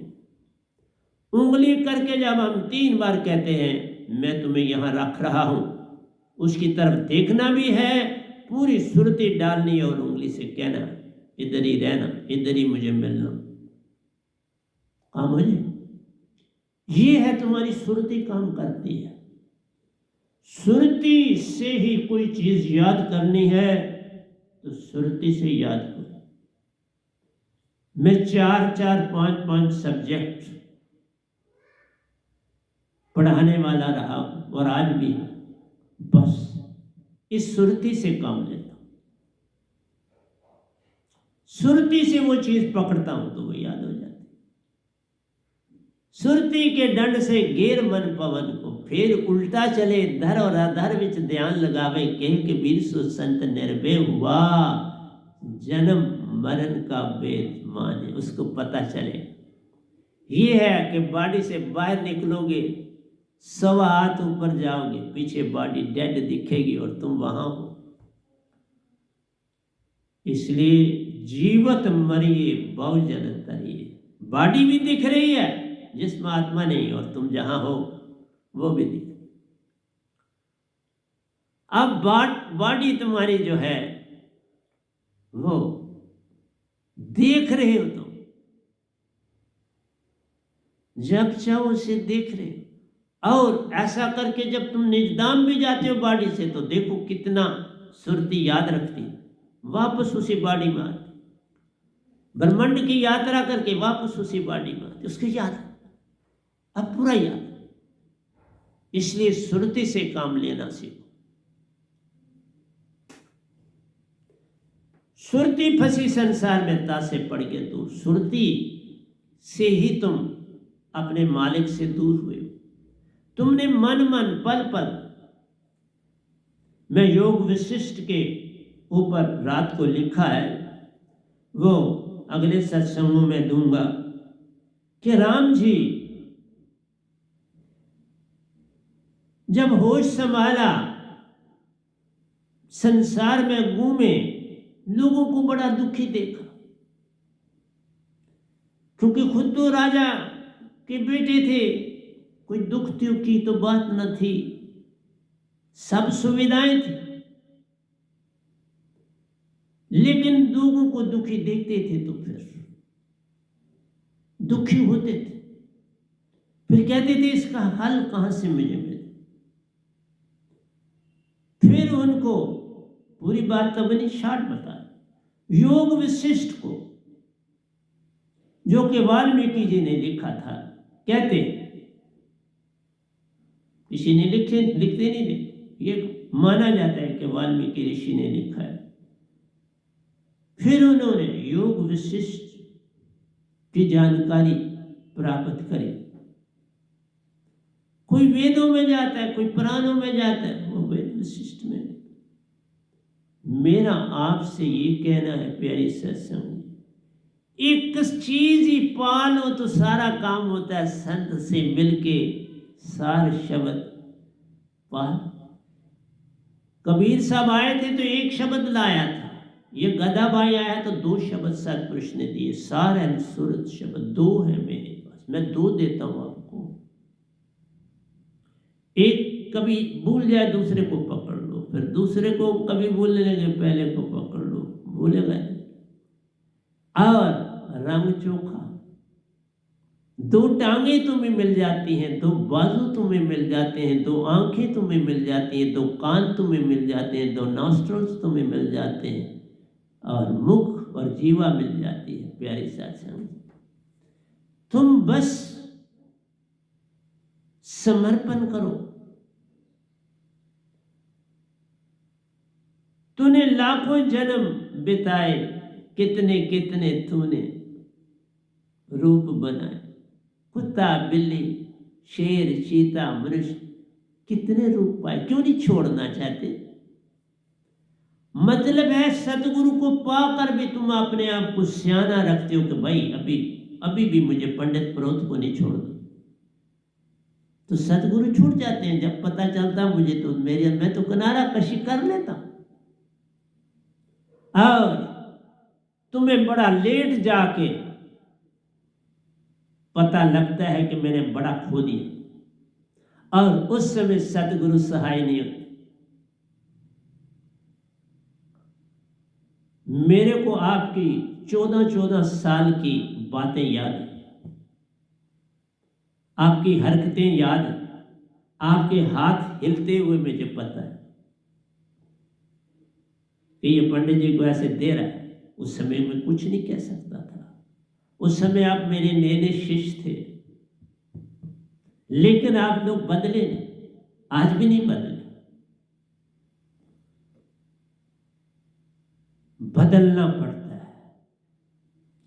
उंगली करके जब हम 3 बार कहते हैं, मैं तुम्हें यहां रख रहा हूं, उसकी तरफ देखना भी है, पूरी सुरती डालनी है, और उंगली से कहना, इधर ही रहना, इधर ही मुझे मिलना। काम हो जाए। ये है तुम्हारी सुरती काम करती है। सुरती से ही कोई चीज याद करनी है तो सुरती से याद करो। मैं 4-4, 5-5 सब्जेक्ट पढ़ाने वाला रहा और आज भी बस इस सुरती से काम लेता हूं। सुरती से वो चीज पकड़ता हूं तो वो याद हो जाती। सुरती के दंड से घेर मन पवन को, फिर उल्टा चले धर और अधर विच ध्यान लगावे, कह के वीर सो संत निर्भय हुआ, जन्म मरण का वेद माने। उसको पता चले ये है कि बॉडी से बाहर निकलोगे, 100 हाथ ऊपर जाओगे, पीछे बॉडी डेड दिखेगी और तुम वहां हो। इसलिए जीवत मरिए बहु जन तरिए। बॉडी भी दिख रही है, जिसम आत्मा नहीं, और तुम जहां हो वो भी दिख। अब बॉडी तुम्हारी जो है वो देख रहे हो, तुम जब चाहो उसे देख रहे हो। और ऐसा करके जब तुम निजदाम भी जाते हो बॉडी से, तो देखो कितना सुरती याद रखती है, वापस उसी बॉडी में आती। ब्रह्मांड की यात्रा करके वापस उसी बॉडी में आती, उसकी याद अब पूरा याद। इसलिए सुरती से काम लेना सीखो। सुरती फंसी संसार में तासे पड़ गए, तो सुरती से ही तुम अपने मालिक से दूर हुए। तुमने मन मन पल पल, मैं योग विशिष्ट के ऊपर रात को लिखा है, वो अगले सत्संगों में दूंगा, कि राम जी जब होश संभाला, संसार में घूमे, लोगों को बड़ा दुखी देखा, क्योंकि खुद तो राजा के बेटे थे, कोई दुख की तो बात न थी, सब सुविधाएं थी, लेकिन लोगों को दुखी देखते थे तो फिर दुखी होते थे, फिर कहते थे इसका हल कहां से मुझे मिले। फिर उनको पूरी बात तो बनी शार्ट बता, योग वशिष्ठ को, जो कि वाल्मीकि जी ने लिखा था, कहते किसी ने लिखते नहीं थे, ये माना जाता है कि वाल्मीकि ऋषि ने लिखा है। फिर उन्होंने योग वशिष्ठ की जानकारी प्राप्त करी। कोई वेदों में जाता है, कोई पुराणों में जाता है, वो वेद वशिष्ठ में। मेरा आपसे ये कहना है प्यारी सत्संग, एक चीज ही पालो तो सारा काम होता है। संत से मिलके सार शब्द पाल। कबीर साहब आए थे तो एक शब्द लाया था, ये गधा भाई आया तो 2 शब्द सतपुरुष ने दिए। सार एंड सूरत शब्द 2 है मेरे पास, मैं 2 देता हूं आपको। एक कभी भूल जाए दूसरे को पकड़ लो, फिर दूसरे को कभी भूलने लगे पहले को पकड़ लो, भूलेगा नहीं। और रंग चोखा, 2 टांगे तुम्हें मिल जाती हैं, 2 बाजू तुम्हें मिल जाते हैं, 2 आंखें तुम्हें मिल जाती हैं, 2 कान तुम्हें मिल जाते हैं, 2 नॉस्ट्रल्स तुम्हें मिल जाते हैं, और मुख और जीवा मिल जाती है। प्यारी सत्संग, तुम बस समर्पण करो। तूने लाखों जन्म बिताए, कितने कितने तूने रूप बनाए। कुत्ता, बिल्ली, शेर, चीता, मनुष्य, कितने रूप पाए, क्यों नहीं छोड़ना चाहते? मतलब है सतगुरु को पाकर भी तुम अपने आप को सियाना रखते हो कि भाई अभी भी मुझे पंडित प्रोत को नहीं छोड़ दो। तो सतगुरु छूट जाते हैं जब पता चलता मुझे तो मैं तो किनारा कशी कर लेता। और तुम्हें बड़ा लेट जाके पता लगता है कि मैंने बड़ा खो दिया, और उस समय सतगुरु सहाय नहीं होते। मेरे को आपकी 14 साल की बातें याद है, आपकी हरकतें याद है, आपके हाथ हिलते हुए मुझे पता है कि ये पंडित जी को ऐसे दे रहा है। उस समय मैं कुछ नहीं कह सकता था, उस समय आप मेरे नए शिष्य थे, लेकिन आप लोग बदले नहीं, आज भी नहीं बदले। बदलना पड़ता है।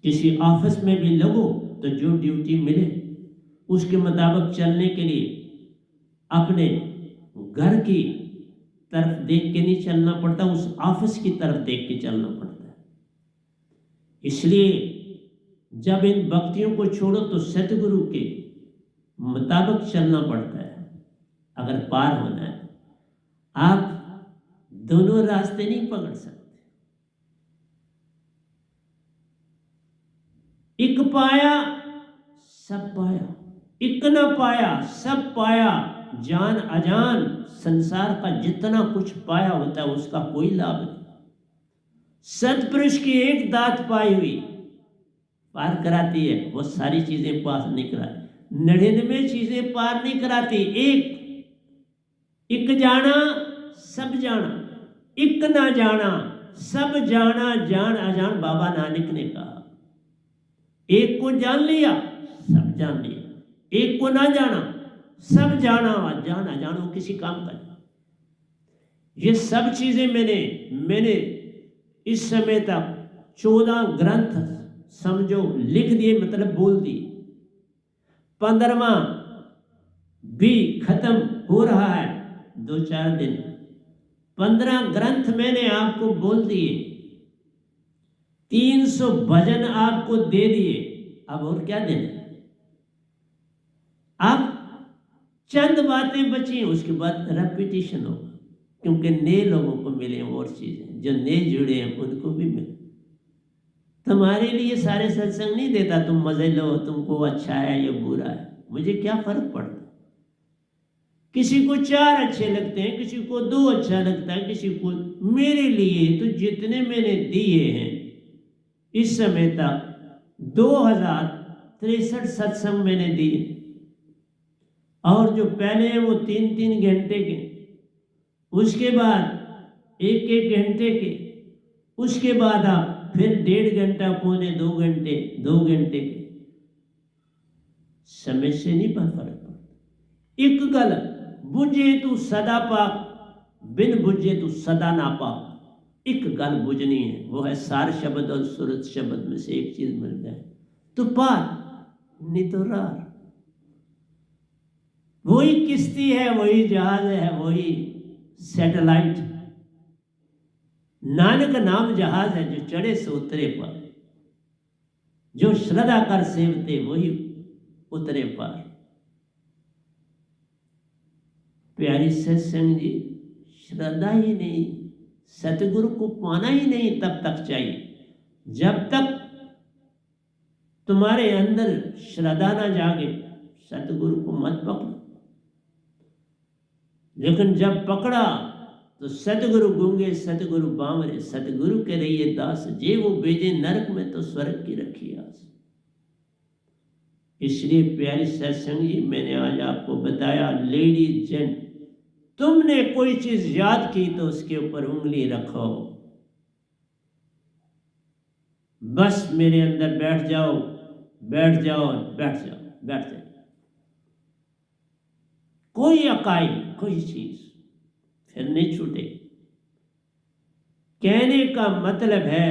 किसी ऑफिस में भी लगो तो जो ड्यूटी मिले उसके मुताबिक चलने के लिए अपने घर की तरफ देख के नहीं चलना पड़ता, उस ऑफिस की तरफ देख के चलना पड़ता है। इसलिए जब इन भक्तियों को छोड़ो तो सतगुरु के मुताबिक चलना पड़ता है। अगर पार होना है, आप दोनों रास्ते नहीं पकड़ सकते। एक पाया सब पाया, एक न पाया सब पाया। जान अजान संसार का जितना कुछ पाया होता है उसका कोई लाभ नहीं। सतपुरुष की एक दात पाई हुई पार कराती है, वो सारी चीजें पार नहीं कराती। 99 चीजें पार नहीं कराती। एक जाना सब जाना, एक ना जाना सब जाना। जान अजान बाबा नानक ने कहा, एक को जान लिया सब जान लिया, एक को ना जाना सब जाना। जान अजान किसी काम का नहीं। ये सब चीजें मैंने इस समय तक 14 ग्रंथ समझो लिख दिए, मतलब बोल दिए। 15वां भी खत्म हो रहा है 2-4 दिन। 15 ग्रंथ मैंने आपको बोल दिए, 300 भजन आपको दे दिए। अब और क्या देना? अब चंद बातें बची, उसके बाद रेपिटेशन होगा, क्योंकि नए लोगों को मिले और चीजें, जो नए जुड़े हैं उनको भी मिले। तुम्हारे लिए सारे सत्संग नहीं देता, तुम मजे लो, तुमको अच्छा है या बुरा है, मुझे क्या फर्क पड़ता। किसी को 4 अच्छे लगते हैं, किसी को 2 अच्छा लगता है, किसी को। मेरे लिए तो जितने मैंने दिए हैं इस समय तक 63 सत्संग मैंने दिए, और जो पहले हैं वो 3-3 घंटे के, उसके बाद 1-1 घंटे के, उसके बाद आप फिर 1.5 घंटा, पौने 2 घंटे, 2 घंटे के। समय से नहीं फर्क पड़ता। एक गल बुझे तू सदा पाक, बिन बुझे तू सदा ना पाक। एक गल बुझनी है, वो है सार शब्द और सूरत शब्द में से एक चीज मिल जाए तो पार, नहीं तो रार। वही किश्ती है, वही जहाज है, वही सैटेलाइट। नानक नाम जहाज है, जो चढ़े सो उतरे पर, जो श्रद्धा कर सेवते वही उतरे पार। प्यारी सत्संग जी, श्रद्धा ही नहीं, सतगुरु को पाना ही नहीं तब तक चाहिए। जब तक तुम्हारे अंदर श्रद्धा ना जागे, सतगुरु को मत पकड़ो। लेकिन जब पकड़ा तो सतगुरु गूंगे, सतगुरु बावरे, सतगुरु के रहिए दास, जे वो भेजे नरक में तो स्वर्ग की रखी आस। इसलिए प्यारी सत्संग जी, मैंने आज आपको बताया, लेडीज जेंट, तुमने कोई चीज याद की तो उसके ऊपर उंगली रखो। बस मेरे अंदर बैठ जाओ, बैठ जाओ, बैठ जाओ, बैठ जाओ। कोई इकाई, कोई चीज फिर नहीं छूटे। कहने का मतलब है,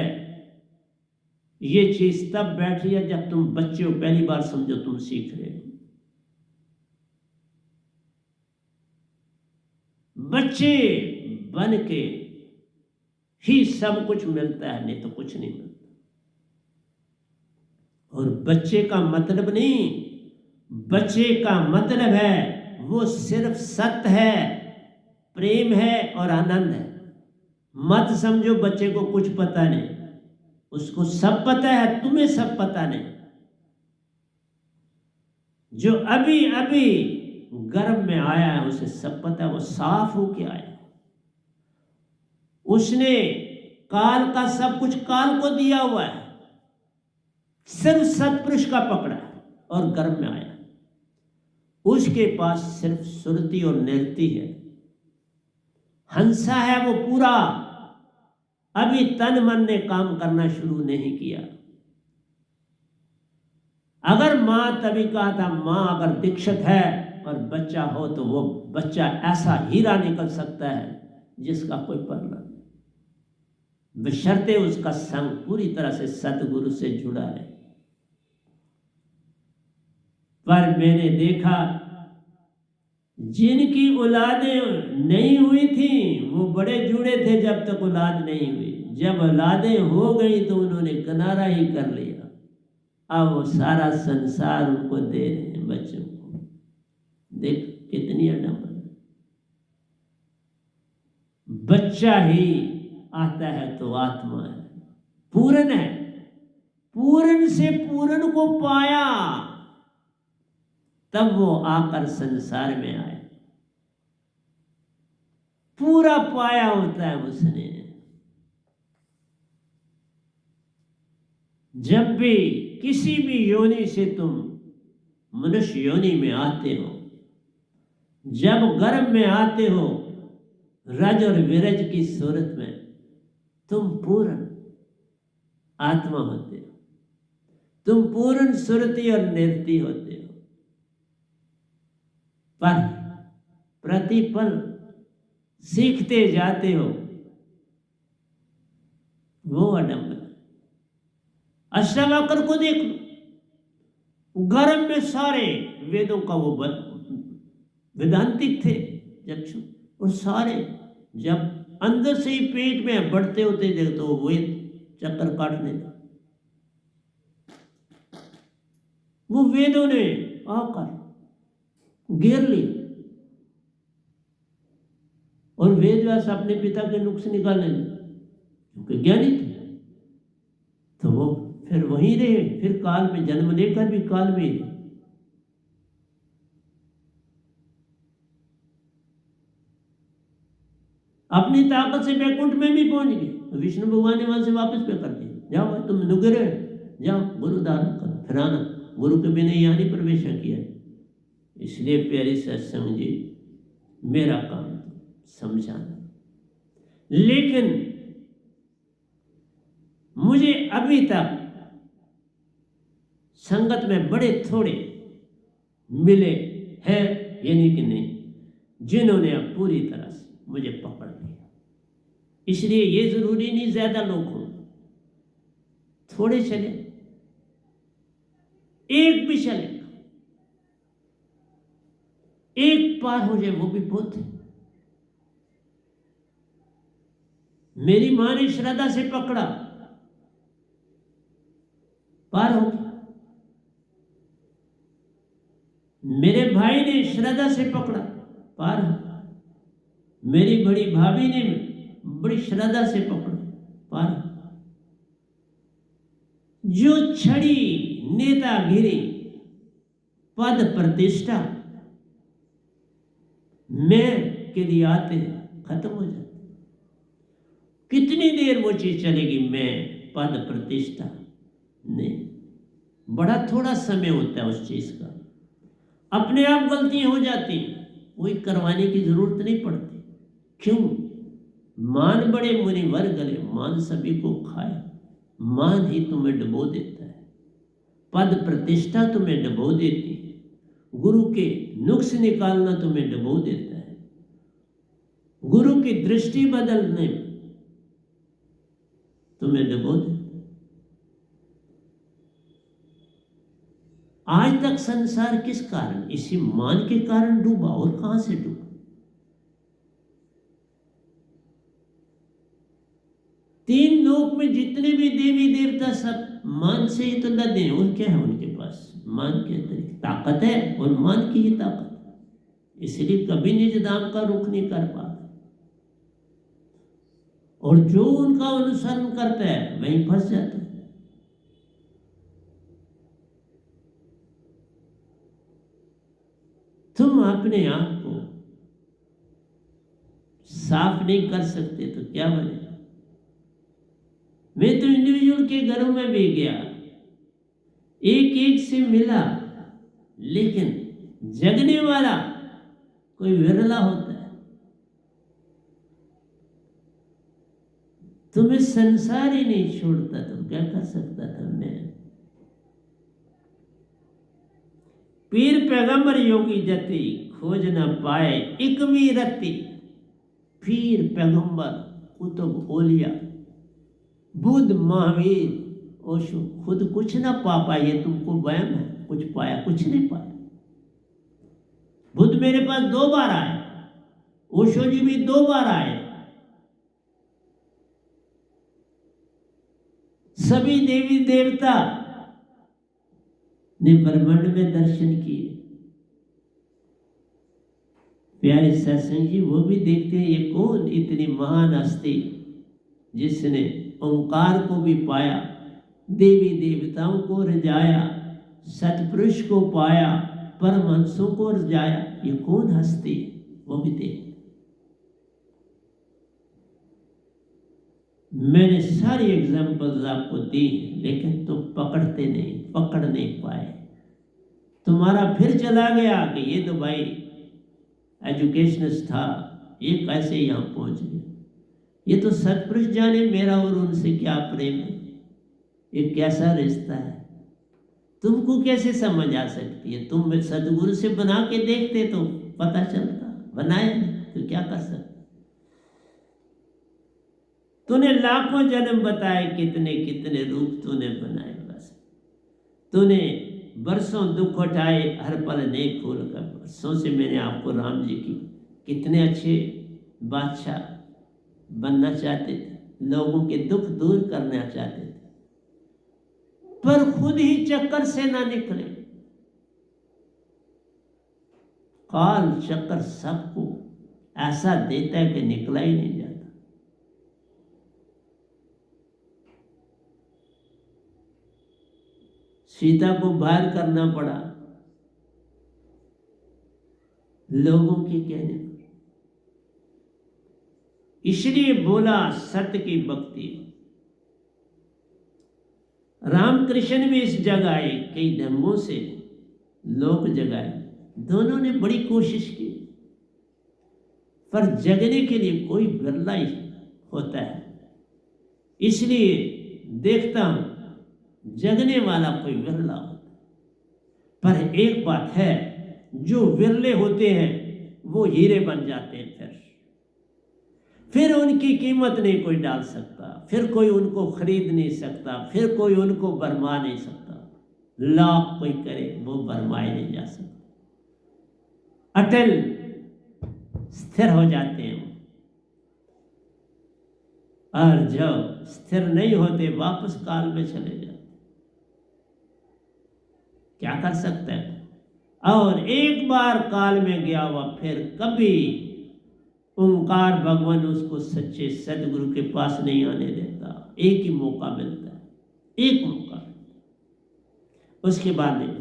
ये चीज तब बैठ रही है जब तुम बच्चे हो, पहली बार समझो तुम सीख रहे हो। बच्चे बन के ही सब कुछ मिलता है, नहीं तो कुछ नहीं मिलता। और बच्चे का मतलब नहीं, बच्चे का मतलब है वो सिर्फ सत्य है, प्रेम है और आनंद है। मत समझो बच्चे को कुछ पता नहीं, उसको सब पता है, तुम्हें सब पता नहीं। जो अभी अभी गर्भ में आया है उसे सब पता है, वो साफ होके आया, उसने काल का सब कुछ काल को दिया हुआ है, सिर्फ सतपुरुष का पकड़ा है और गर्भ में आया। उसके पास सिर्फ सुरति और निरति है। हंसा है वो पूरा, अभी तन मन ने काम करना शुरू नहीं किया। अगर मां, तभी कहा था मां अगर दीक्षित है और बच्चा हो तो वो बच्चा ऐसा हीरा निकल सकता है जिसका कोई पल्ला नहीं, बशर्ते उसका संग पूरी तरह से सतगुरु से जुड़ा है। पर मैंने देखा जिनकी औलादें नहीं हुई थी वो बड़े जुड़े थे जब तक औलाद नहीं हुई। जब औलादें हो गई तो उन्होंने किनारा ही कर लिया। अब वो सारा संसार उनको दे रहे हैं, बच्चों को। देख कितनी अडम्बना। बच्चा ही आता है तो आत्मा है, पूर्ण है, पूर्ण से पूर्ण को पाया तब वो आकर संसार में आए। पूरा पाया होता है उसने। जब भी किसी भी योनि से तुम मनुष्य योनि में आते हो, जब गर्भ में आते हो रज और विरज की सूरत में, तुम पूर्ण आत्मा होते हो, तुम पूर्ण सुरति और निरति होते हो। पर प्रतिपल सीखते जाते हो, वो अडम्बना। अष्टावक्र को देख लो, गर्भ में सारे वेदों का वो वेदांतिक थे चक्षु, और सारे जब अंदर से ही पेट में बढ़ते होते थे तो वो वेद चक्कर काटने लगे। वो वेदों ने आकर घेर ली और वेद व्यास अपने पिता के नुक्स निकालने लगे, क्योंकि ज्ञानी थे। तो वो फिर वहीं रहे, फिर काल में जन्म लेकर भी काल में रहे। अपनी ताकत से बैकुंठ में भी पहुंच गए, तो विष्णु भगवान ने वहां से वापस पे कर दिया, जाओ तुम नुगरे, जाओ गुरु धारण करो, फिर आना। गुरु के बिना यहाँ नहीं प्रवेश किया। इसलिए प्यारे सत्संग जी, मेरा काम समझाना, लेकिन मुझे अभी तक संगत में बड़े थोड़े मिले हैं, यानी कि नहीं, जिन्होंने अब पूरी तरह से मुझे पकड़ लिया। इसलिए ये जरूरी नहीं ज्यादा लोग हों, थोड़े चले, एक भी चले, एक पार हो जाए वो भी बहुत है। मेरी मां ने श्रद्धा से पकड़ा, पार हो गया। मेरे भाई ने श्रद्धा से पकड़ा, पार हो गया। मेरी बड़ी भाभी ने बड़ी श्रद्धा से पकड़ा, पार हो गया। जो छड़ी नेतागिरी पद प्रतिष्ठा मैं के लिए आते हैं, खत्म हो जाते। कितनी देर वो चीज चलेगी, मैं पद प्रतिष्ठा नहीं, बड़ा थोड़ा समय होता है उस चीज का। अपने आप गलती हो जाती, कोई करवाने की जरूरत नहीं पड़ती। क्यों? मान बड़े मुनिवर गले, मान सभी को खाए, मान ही तुम्हें डुबो देता है, पद प्रतिष्ठा तुम्हें डुबो देती है, गुरु के नुक्स निकालना तुम्हें डुबो देता है, गुरु की दृष्टि बदलने तुम्हें डुबो देता है। आज तक संसार किस कारण? इसी मान के कारण डूबा, और कहां से डूबा? तीन लोक में जितने भी देवी देवता सब मान से ही तो लदे हैं। और क्या है उनके पास? मान के अतिरिक्त ताकत है, और मान की ही ताकत है। इसलिए कभी निज धाम का रुख नहीं कर पाते, और जो उनका अनुसरण करता है वहीं फंस जाता है। तुम अपने आप को साफ नहीं कर सकते तो क्या बने? मैं तो इंडिविजुअल के घरों में भी गया, एक एक से मिला, लेकिन जगने वाला कोई विरला होता है। तुम्हें संसार ही नहीं छोड़ता तो क्या कर सकता था मैं? पीर पैगंबर योगी जति खोज न पाए इकवी रति। पीर पैगंबर कुतुब ओलिया बुद्ध महावीर ओशो खुद कुछ ना पा पाए, ये तुमको वहम है। कुछ पाया? कुछ नहीं पाया। बुद्ध मेरे पास 2 बार आए, ओशो जी भी 2 बार आए, सभी देवी देवता ने ब्रह्मांड में दर्शन किए। प्यारे सत्संग जी, वो भी देखते हैं ये कौन इतनी महान हस्ती जिसने ओंकार को भी पाया, देवी देवताओं को रजाया, सतपुरुष को पाया, परमहंसों को रजाया। ये कौन हस्ती? वो भी देखते। मैंने सारी एग्जाम्पल्स आपको दी, लेकिन तुम पकड़ते नहीं, पकड़ नहीं पाए। तुम्हारा फिर चला गया कि ये तो भाई एजुकेशनिस्ट था, ये कैसे यहाँ पहुंच गया? ये तो सतपुरुष जाने मेरा और उनसे क्या प्रेम है, ये कैसा रिश्ता है, तुमको कैसे समझ आ सकती है? तुम सदगुरु से बना के देखते तो पता चलता, बनाए तो क्या कर सकते? तूने लाखों जन्म बताए, कितने कितने रूप तूने बनाए, बस तूने बरसों दुख उठाए, हर पल नए फूल का। बरसों से मैंने आपको राम जी की कितने अच्छे बादशाह बनना चाहते थे, लोगों के दुख दूर करना चाहते थे, पर खुद ही चक्कर से ना निकले। काल चक्कर सबको ऐसा देता है कि निकला ही नहीं जाता। सीता को बाहर करना पड़ा लोगों के कहने पर, इसलिए बोला सत्य की भक्ति। रामकृष्ण भी इस जगह आए, कई ढंगों से लोग जगाए, दोनों ने बड़ी कोशिश की, पर जगने के लिए कोई बिरला ही होता है। इसलिए देखता हूं जगने वाला कोई बिरला होता है। पर एक बात है, जो बिरले होते हैं वो हीरे बन जाते हैं। फिर उनकी कीमत नहीं कोई डाल सकता, फिर कोई उनको खरीद नहीं सकता, फिर कोई उनको भरमा नहीं सकता। लाख कोई करे वो भरमाए नहीं जा सकता। अटल स्थिर हो जाते हैं और जब स्थिर नहीं होते वापस काल में चले जाते। क्या कर सकते हैं? और एक बार काल में गया हुआ फिर कभी ओंकार भगवान उसको सच्चे सदगुरु के पास नहीं आने देता। एक ही मौका मिलता है, एक मौका, उसके बाद नहीं।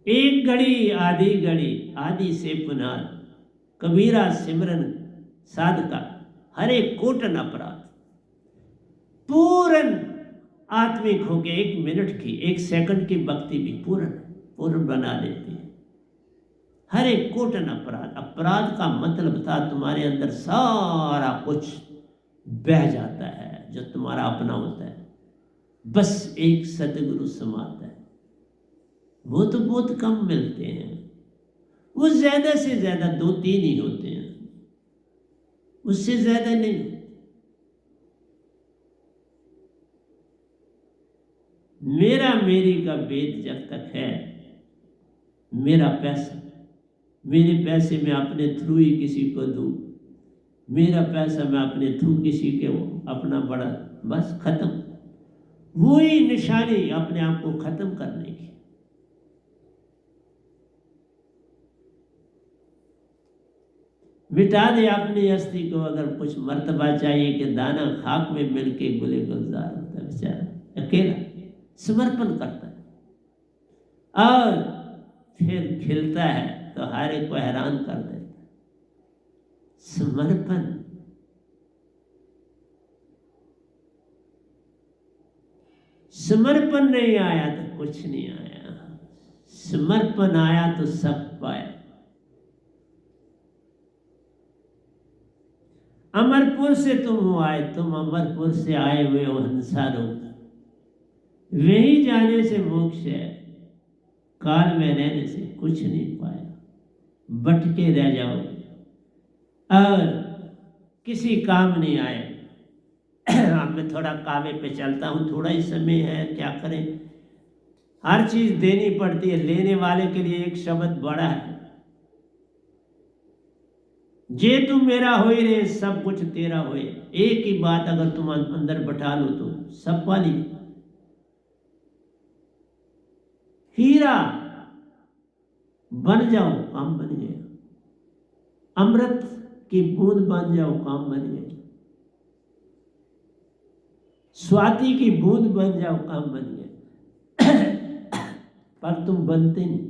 एक घड़ी आधी घड़ी आदि से पुनः कबीरा सिमरन साधका हरे कोटन अपराध। पूर्ण आत्मिक होके 1 मिनट की 1 सेकंड की भक्ति भी पूर्ण बना देती है। हर एक कोटन अपराध, अपराध का मतलब था तुम्हारे अंदर सारा कुछ बह जाता है जो तुम्हारा अपना होता है, बस एक सतगुरु समाता है। वो तो बहुत कम मिलते हैं, वो ज्यादा से ज्यादा 2-3 ही होते हैं, उससे ज्यादा नहीं। मेरा मेरी का भेद जब तक है, मेरा पैसा, मेरे पैसे मैं अपने थ्रू ही किसी को दूं, मेरा पैसा मैं अपने थ्रू किसी के अपना बड़ा, बस खत्म। वही निशानी अपने आप को खत्म करने की। मिटा दे अपनी हस्ती को। अगर कुछ मर्तबा चाहिए कि दाना खाक में मिलके गुले गुलजार होता है, बेचारा अकेला समर्पण करता है और फिर खिलता है तो हर एक को हैरान कर देता है। समर्पण, समर्पण नहीं आया तो कुछ नहीं आया, समर्पण आया तो सब पाया। अमरपुर से तुम हो आए, तुम अमरपुर से आए हुए हो हंसारों, वही जाने से मोक्ष है, काल में रहने से कुछ नहीं पाया। भटके रह जाओगे और किसी काम नहीं आए। अब मैं थोड़ा कावे पे चलता हूँ, थोड़ा ही समय है, क्या करें, हर चीज देनी पड़ती है। लेने वाले के लिए एक शब्द बड़ा है, जे तुम मेरा होए रे सब कुछ तेरा होए। एक ही बात अगर तुम अंदर बैठा लो तो सब पाली। हीरा बन जाओ, काम बन गया। अमृत की बूंद बन जाओ, काम बन गया। स्वाति की बूंद बन जाओ, काम बन गया। पर तुम बनते नहीं।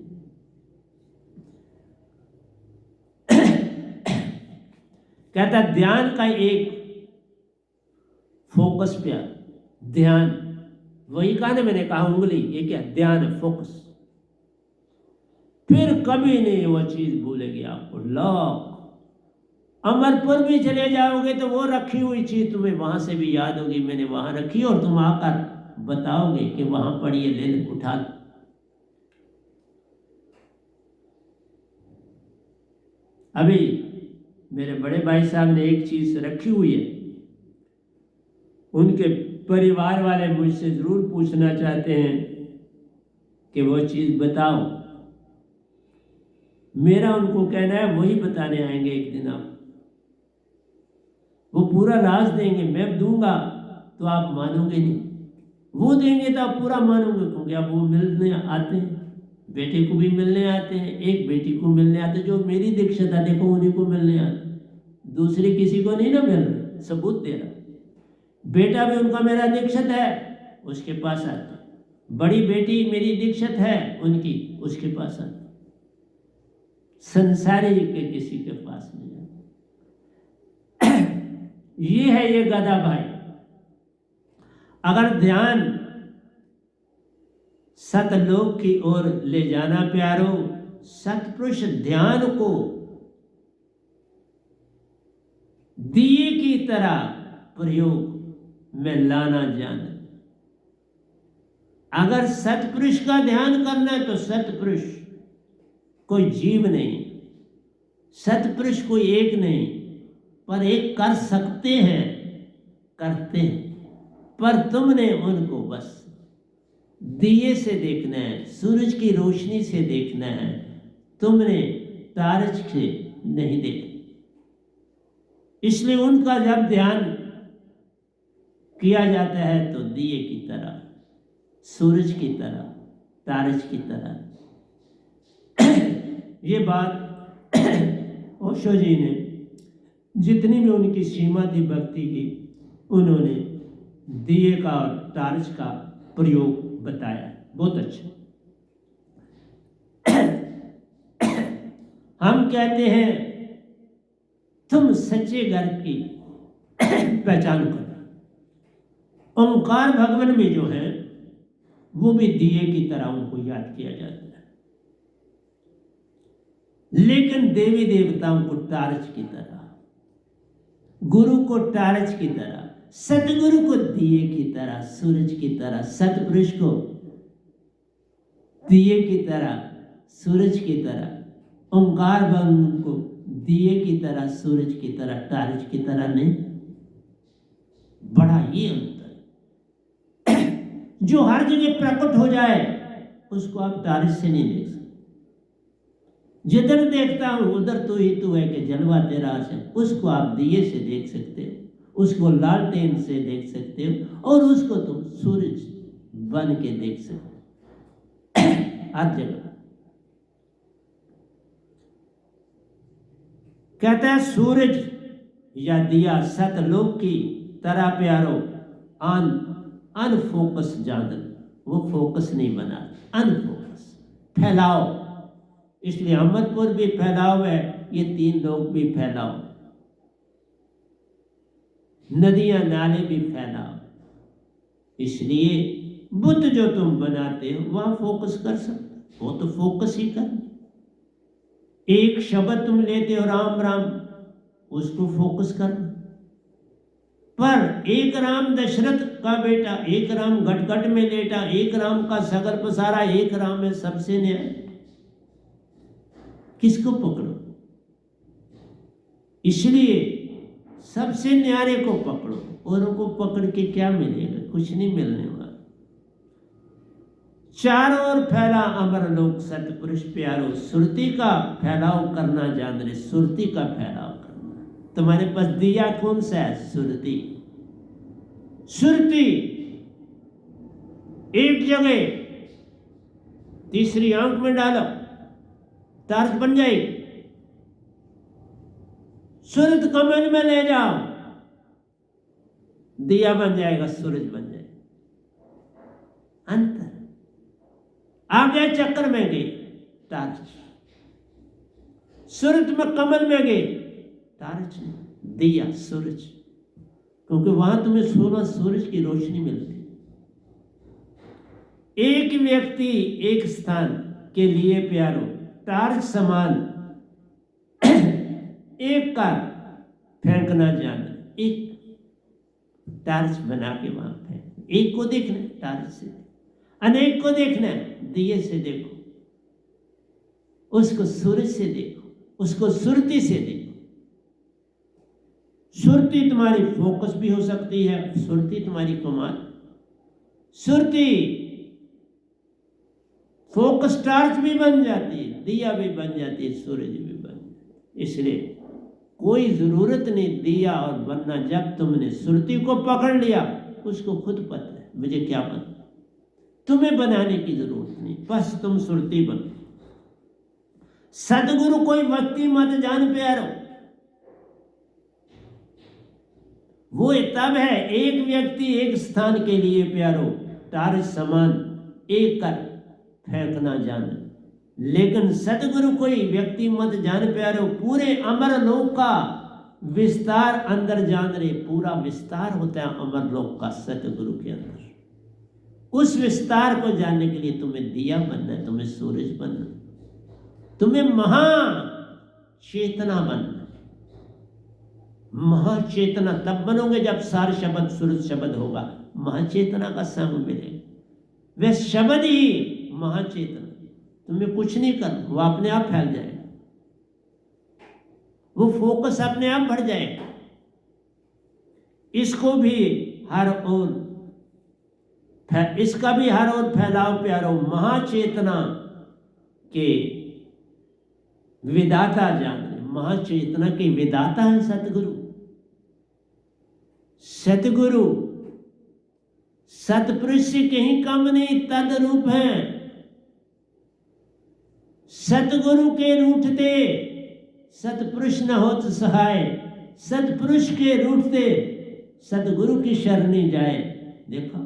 कहता ध्यान का एक फोकस पे, ध्यान, वही कहा ना मैंने, कहा उंगली, ये क्या ध्यान है, फोकस। फिर कभी नहीं वो चीज भूलेगी आपको। लॉक अमरपुर भी चले जाओगे तो वो रखी हुई चीज तुम्हें वहां से भी याद होगी, मैंने वहां रखी, और तुम आकर बताओगे कि वहां पड़ी है, ले ले, उठा लो। अभी मेरे बड़े भाई साहब ने एक चीज रखी हुई है, उनके परिवार वाले मुझसे जरूर पूछना चाहते हैं कि वो चीज बताओ। मेरा उनको कहना है वही बताने आएंगे एक दिन आप। वो पूरा राज देंगे, मैं दूंगा तो आप मानोगे नहीं, वो देंगे तो आप पूरा मानोगे, क्योंकि आप वो मिलने आते हैं, बेटे को भी मिलने आते हैं, एक बेटी को मिलने आते, जो मेरी दीक्षित है देखो उन्हीं को मिलने आते, दूसरी किसी को नहीं ना मिल रहे। सबूत दे रहा, बेटा भी उनका मेरा दीक्षित है, उसके पास आता, बड़ी बेटी मेरी दीक्षित है उनकी, उसके पास आता, संसारी के किसी के पास नहीं आता। ये है ये गधा भाई। अगर ध्यान सतलोक की ओर ले जाना प्यारो, सतपुरुष ध्यान को दिए की तरह प्रयोग में लाना जाना। अगर सतपुरुष का ध्यान करना है तो सतपुरुष कोई जीव नहीं, सतपुरुष कोई एक नहीं, पर एक कर सकते हैं, करते हैं, पर तुमने उनको बस दिए से देखना है, सूरज की रोशनी से देखना है, तुमने तारज से नहीं देखना। इसलिए उनका जब ध्यान किया जाता है तो दिए की तरह, सूरज की तरह, तारज की तरह। ये बात ओशो जी ने जितनी भी उनकी सीमा थी भक्ति की, उन्होंने दिए का और तारज का प्रयोग बताया। बहुत अच्छा। हम कहते हैं तुम सच्चे घर की पहचान करो। ओंकार भगवान में जो है वो भी दिए की तरह उनको याद किया जाता है, लेकिन देवी देवताओं को टार्च की तरह, गुरु को टार्च की तरह, सतगुरु को दिए की तरह, सूरज की तरह, सतपुरुष को दिए की तरह, सूरज की तरह, ओंकार भगवान को दिए की तरह, सूरज की तरह, टार्च की तरह नहीं। बड़ा ये अंतर। जो हर जगह प्रकट हो जाए उसको आप टार्च से नहीं देख सकते। जिधर देखता हूं उधर तो ही तू है कि जलवा तेरा है, उसको आप दिए से देख सकते हो, उसको लालटेन से देख सकते हो, और उसको तुम सूरज बन के देख सकते हो हर जगह। कहता है सूरज या दिया सतलोक की तरह प्यारो, अनफोकस जानन, वो फोकस नहीं बना, अनफोकस, फैलाओ। इसलिए अमरपुर भी फैलाव है, ये 3 लोग भी फैलाओ, नदियां नाले भी फैलाओ। इसलिए बुद्ध जो तुम बनाते हो वहां फोकस कर सकते, वो तो फोकस ही कर। एक शब्द तुम लेते हो राम राम, उसको फोकस करना। पर एक राम दशरथ का बेटा, एक राम घट में लेटा, एक राम का सगर पसारा, एक राम है सबसे न्याय, किसको पकड़ो? इसलिए सबसे न्यारे को पकड़ो, औरों को पकड़ के क्या मिलेगा? कुछ नहीं मिलने वाला। चारों ओर फैला अमर लोक सतपुरुष प्यारो, सुरती का फैलाव करना जान रहे, सुरती का फैलाव करना। तुम्हारे पास दिया कौन सा है? सुरती। सुरती एक जगह तीसरी आंख में डालो, तारक बन जाएगी। सूरज कमल में ले जाओ, दिया बन जाएगा, सूरज बन जाएगा। अंतर। आगे चक्कर में गई टार्च, सूरज में कमल में गई टार्च, दिया सूरज, क्योंकि वहां तुम्हें सूरज की रोशनी मिलती। एक व्यक्ति एक स्थान के लिए प्यारो, टार्च समान एक का फेंकना जाना, एक टार्च बना के वहां फेंक। एक को देखना टार्च से, अनेक को देखना दिए से देखो, उसको सूरज से देखो, उसको सुरती से देखो। सुरती तुम्हारी फोकस भी हो सकती है, सुरती तुम्हारी कमाल, सुरती फोकस टार्च भी बन जाती है, दिया भी बन जाती है, सूरज भी बन जाती है। इसलिए कोई जरूरत नहीं दिया और बनना। जब तुमने सुरती को पकड़ लिया, उसको खुद पता है मुझे क्या बनना, तुम्हें बनाने की जरूरत नहीं, बस तुम सुरती बनो। सदगुरु कोई व्यक्ति मत जान प्यारो, वो तब है एक व्यक्ति एक स्थान के लिए प्यारो, टार्च समान एक कर फेंकना जान। लेकिन सदगुरु कोई व्यक्ति मत जान प्यारो, पूरे अमर लोक का विस्तार अंदर जान रहे, पूरा विस्तार होता है अमरलोक का सतगुरु के अंदर। उस विस्तार को जानने के लिए तुम्हें दिया बनना है, तुम्हें सूरज बनना है, तुम्हें महाचेतना बनना है। महाचेतना तब बनोगे जब सार शब्द सूरज शब्द होगा, महाचेतना का संग मिलेगा। वह शब्द ही महाचेतना, तुम्हें कुछ नहीं करना, वो अपने आप फैल जाएगा, वो फोकस अपने आप बढ़ जाएगा। इसको भी हर ओर, इसका भी हर ओर फैलाव प्यारो। महाचेतना के विदाता जान रहे, महाचेतना के विदाता है सतगुरु। सतगुरु सतपुरुष से कहीं कम नहीं, तद रूप है। सतगुरु के रूठते सतपुरुष न होत सहाय, सतपुरुष के रूठते सतगुरु की शरणी जाए। देखो,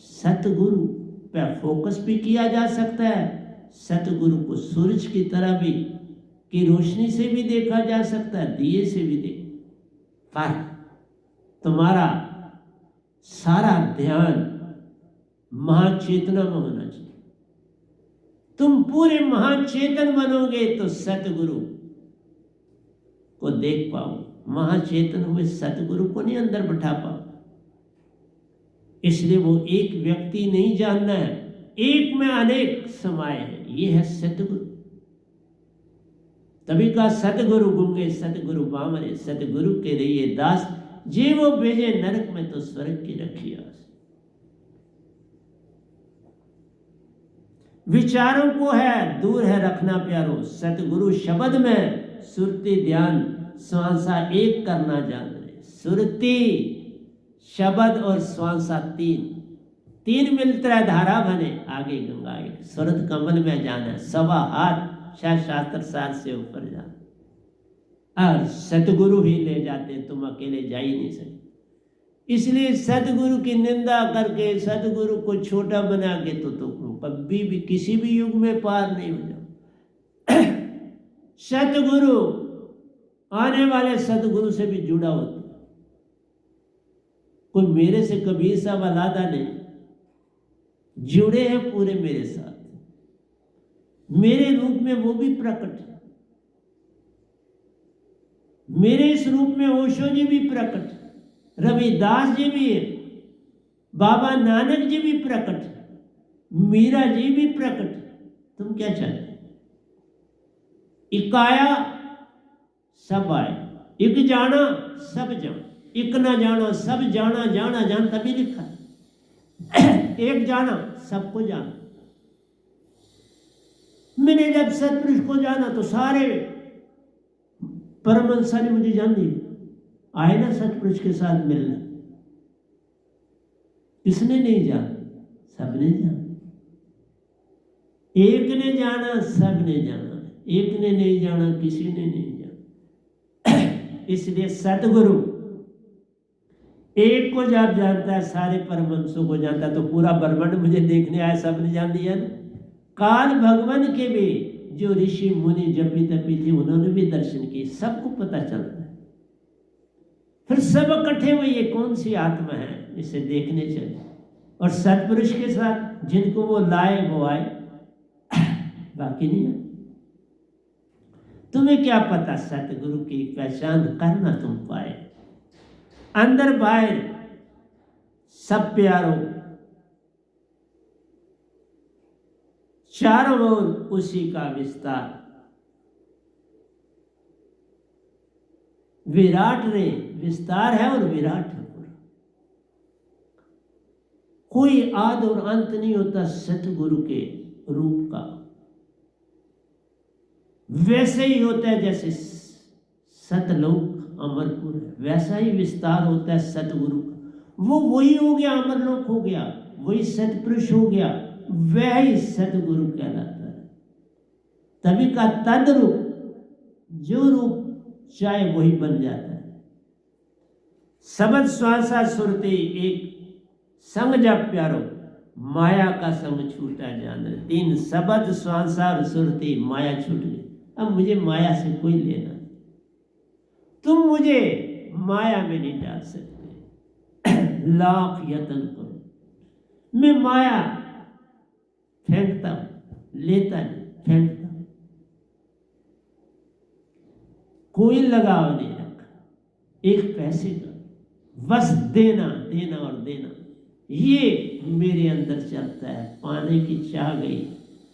सतगुरु पे फोकस भी किया जा सकता है, सतगुरु को सूरज की तरह भी की रोशनी से भी देखा जा सकता है, दिए से भी देख। पर तुम्हारा सारा ध्यान महाचेतना में होना चाहिए। तुम पूरे महाचेतन बनोगे तो सतगुरु को देख पाओ। महाचेतन हुए सतगुरु को नहीं अंदर बैठा पाओ। इसलिए वो एक व्यक्ति नहीं जानना है, एक में अनेक समाये हैं, ये है सतगुरु। तभी का सतगुरु गुंगे सतगुरु बामरे, सतगुरु के रहिए दास, जे वो भेजे नरक में तो स्वर्ग की रखी आस। विचारों को है दूर है रखना प्यारो, सतगुरु शब्द में सुरती ध्यान श्वासा एक करना जान रहे। सुरती शब्द और श्वासा तीन मिलता है धारा बने, आगे गंगा एक सुरत कमल में जाना, सवा हाथ शास्त्र सार से ऊपर जाना। और सतगुरु ही ले जाते, तुम अकेले जा ही नहीं सकते। इसलिए सतगुरु की निंदा करके, सतगुरु को छोटा बना के तो तुम कभी भी किसी भी युग में पार नहीं हो जाओ। सतगुरु आने वाले सतगुरु से भी जुड़ा होता। कोई मेरे से कबीर साहब अलादा नहीं, जुड़े हैं पूरे मेरे साथ। मेरे रूप में वो भी प्रकट है, मेरे इस रूप में ओशो जी भी प्रकट है, रविदास जी भी है, बाबा नानक जी भी प्रकट है, मीरा जी भी प्रकट है। तुम क्या चाहते? इकाया सब आए, इक जाना सब जान, इक ना जाना सब जाना, जाना जान तभी लिखा एक जाना सबको जाना। मैंने जब सतपुरुष को जाना तो सारे परमहंसा ने मुझे जान दिया। आए ना सतपुरुष के साथ मिलना, किसने नहीं जाना? सबने जाना। एक ने जाना सबने जाना, एक ने नहीं जाना किसी ने नहीं जाना। इसलिए सतगुरु एक को जब जानता है, सारे परमहंसों को जानता है, तो पूरा ब्रह्मांड मुझे देखने आया, सबने जान दिया ना। काल भगवान के भी जो ऋषि मुनि जपी तपी थी, उन्होंने भी दर्शन किए, सबको पता चलता है। फिर सब इकट्ठे हुए, ये कौन सी आत्मा है, इसे देखने चले। और सतपुरुष के साथ जिनको वो लाए वो आए, बाकी नहीं है। तुम्हें क्या पता, सतगुरु की पहचान करना तुम पाए। अंदर बाहर सब प्यारो, चारों ओर उसी का विस्तार। विराट रे विस्तार है और विराट है पूरा। कोई आद और अंत नहीं होता सतगुरु के रूप का। वैसे ही होता है जैसे सतलोक अमरपुर है, वैसा ही विस्तार होता है सतगुरु का। वो वही हो गया, अमरलोक हो गया, वही सतपुरुष हो गया, वह ही सतगुरु कहलाता है। तभी का तद्रूप, जो रूप चाहे वही बन जाता है। सबद श्वासा सुरती एक संग जब प्यारो, माया का संग छूटा जान। तीन सबद श्वासा सुरती, माया छूट गई। अब मुझे माया से कोई लेना, तुम मुझे माया में नहीं डाल सकते। लाख यत्न करो, मैं माया फेंकता हूं, लेता नहीं, फेंकता हूं। कोई लगाव नहीं रखा एक पैसे का, बस देना देना और देना, ये मेरे अंदर चलता है। पाने की चाह गई,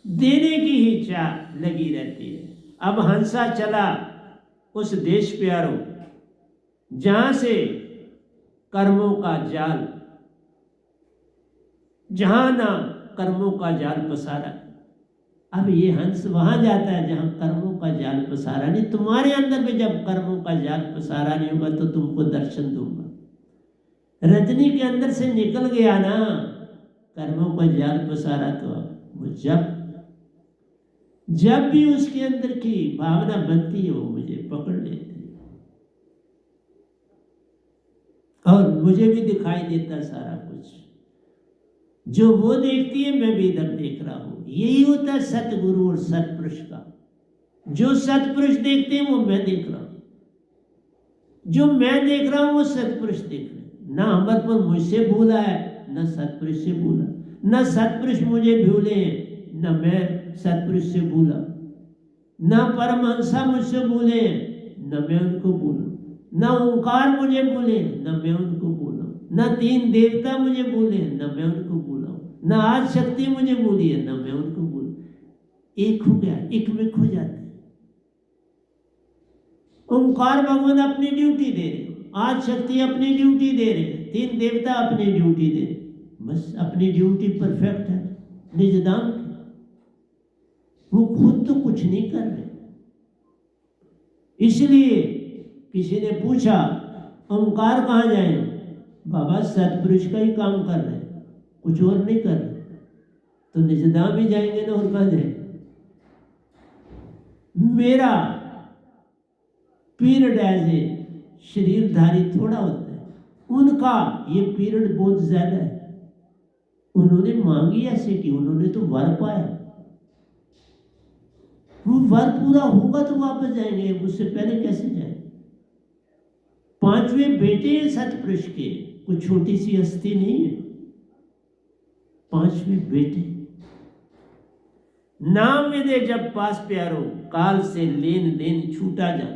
देने की ही चाह लगी रहती है। अब हंसा चला उस देश प्यारो, जहां से कर्मों का जाल, जहां ना कर्मों का जाल पसारा। अब ये हंस वहां जाता है जहां कर्मों का जाल पसारा नहीं। तुम्हारे अंदर में जब कर्मों का जाल पसारा नहीं होगा तो तुमको दर्शन दूंगा। रजनी के अंदर से निकल गया ना कर्मों का जाल पसारा, तो वो जब भी उसके अंदर की भावना बनती है वो मुझे पकड़ लेती है और मुझे भी दिखाई देता सारा कुछ। जो वो देखती है मैं भी इधर देख रहा हूं। यही होता है सतगुरु और सतपुरुष का। जो सतपुरुष देखते हैं वो मैं देख रहा हूं, जो मैं देख रहा हूं वो सतपुरुष देख रहे हैं। ना अमरपुर मुझसे भूला है, ना सतपुरुष से भूला, ना सतपुरुष मुझे भूले हैं, ना मैं सतपुरुष से भूला, ना परमहंसा मुझसे भूले न मैं उनको भूलूं, ना ओंकार मुझे भूले न मैं उनको भूलूं, ना तीन देवता मुझे भूले न मैं उनको भूलाऊं, ना आज शक्ति मुझे भूली है न मैं उनको भूलूं। एक हो गया, एक में खो जाते हैं। ओंकार भगवान अपनी ड्यूटी दे रहे, आज शक्ति अपनी ड्यूटी दे रहे, तीन देवता अपनी ड्यूटी दे रहे, बस अपनी ड्यूटी परफेक्ट है निज दाम की। वो खुद तो कुछ नहीं कर रहे। इसलिए किसी ने पूछा ओंकार कहाँ जाए, बाबा सतपुरुष का ही काम कर रहे हैं, कुछ और नहीं कर रहे। तो निजधाम ही जाएंगे ना, और कहाँ जाए। मेरा पीरियड एज ए शरीरधारी थोड़ा होता है, उनका ये पीरियड बहुत ज्यादा है। उन्होंने मांगी ऐसे कि उन्होंने तो वर पाया, वो वर पूरा होगा तो वापस जाएंगे, उससे पहले कैसे जाए। पांचवें बेटे हैं सतपुरुष के, कुछ छोटी सी हस्ती नहीं है। पांचवें बेटे नाम में दे जब पास प्यारो, काल से लेन देन छूटा जा।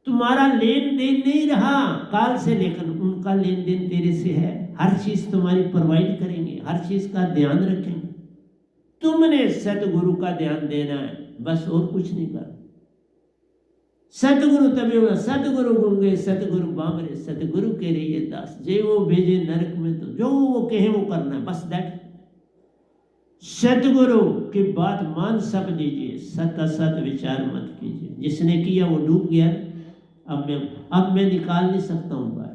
तुम्हारा लेन देन नहीं रहा काल से, लेकिन उनका लेन देन तेरे से है। हर चीज तुम्हारी प्रोवाइड करेंगे, हर चीज का ध्यान रखेंगे। तुमने सतगुरु का ध्यान देना है, बस और कुछ नहीं कर। सतगुरु तभी होगा, सतगुरु गूंगे सतगुरु बामरे, सतगुरु के रहिए दास, जे वो भेजे नरक में तो जो वो कहे वो करना है, बस दैट। सतगुरु की बात मान सब लीजिए, सत असत विचार मत कीजिए। जिसने किया वो डूब गया। अब मैं निकाल नहीं सकता हूं बाहर।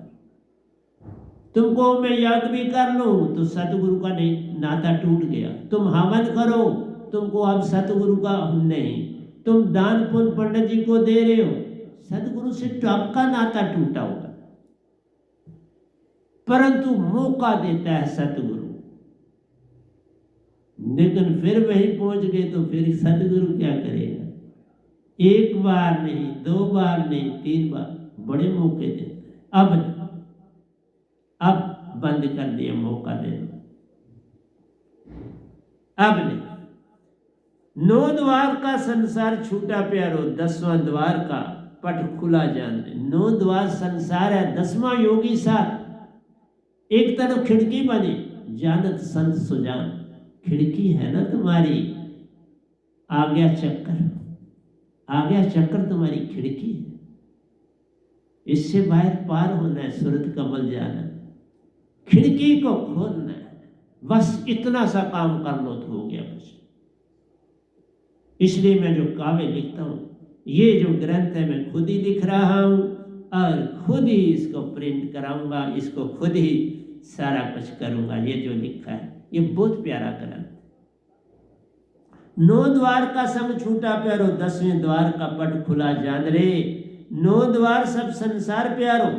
तुमको मैं याद भी कर लूं तो सतगुरु का नहीं नाता टूट गया। तुम हवन करो, तुमको अब सतगुरु का नहीं। तुम दान पुण्य पंडित जी को दे रहे हो, सतगुरु से तो आपका नाता टूटा होगा। परंतु मौका देता है सतगुरु, लेकिन फिर वहीं पहुंच गए तो फिर सतगुरु क्या करेगा। एक बार नहीं, दो बार नहीं, तीन बार बड़े मौके देते हैं। अब बंद कर दिया मौका देना। अब नहीं। 9 द्वार का संसार छूटा प्यारो, 10वां द्वार का पट खुला जान दे। 9 द्वार संसार है, 10वां योगी साथ। एक तरफ खिड़की बनी, जानत संत सुजान। खिड़की है ना तुम्हारी, आ गया चक्कर, आ गया चक्कर, तुम्हारी खिड़की है। इससे बाहर पार होना है, सूरत कमल जाना, खिड़की को खोलना है। बस इतना सा काम कर लो तो हो गया बस। इसलिए मैं जो काव्य लिखता हूं, ये जो ग्रंथ है मैं खुद ही लिख रहा हूं और खुद ही इसको प्रिंट कराऊंगा, इसको खुद ही सारा कुछ करूंगा। ये जो लिखा है ये बहुत प्यारा ग्रंथ। 9 द्वार का संग छूटा प्यारो, 10वें द्वार का पट खुला जान रे। 9 द्वार सब संसार प्यारो,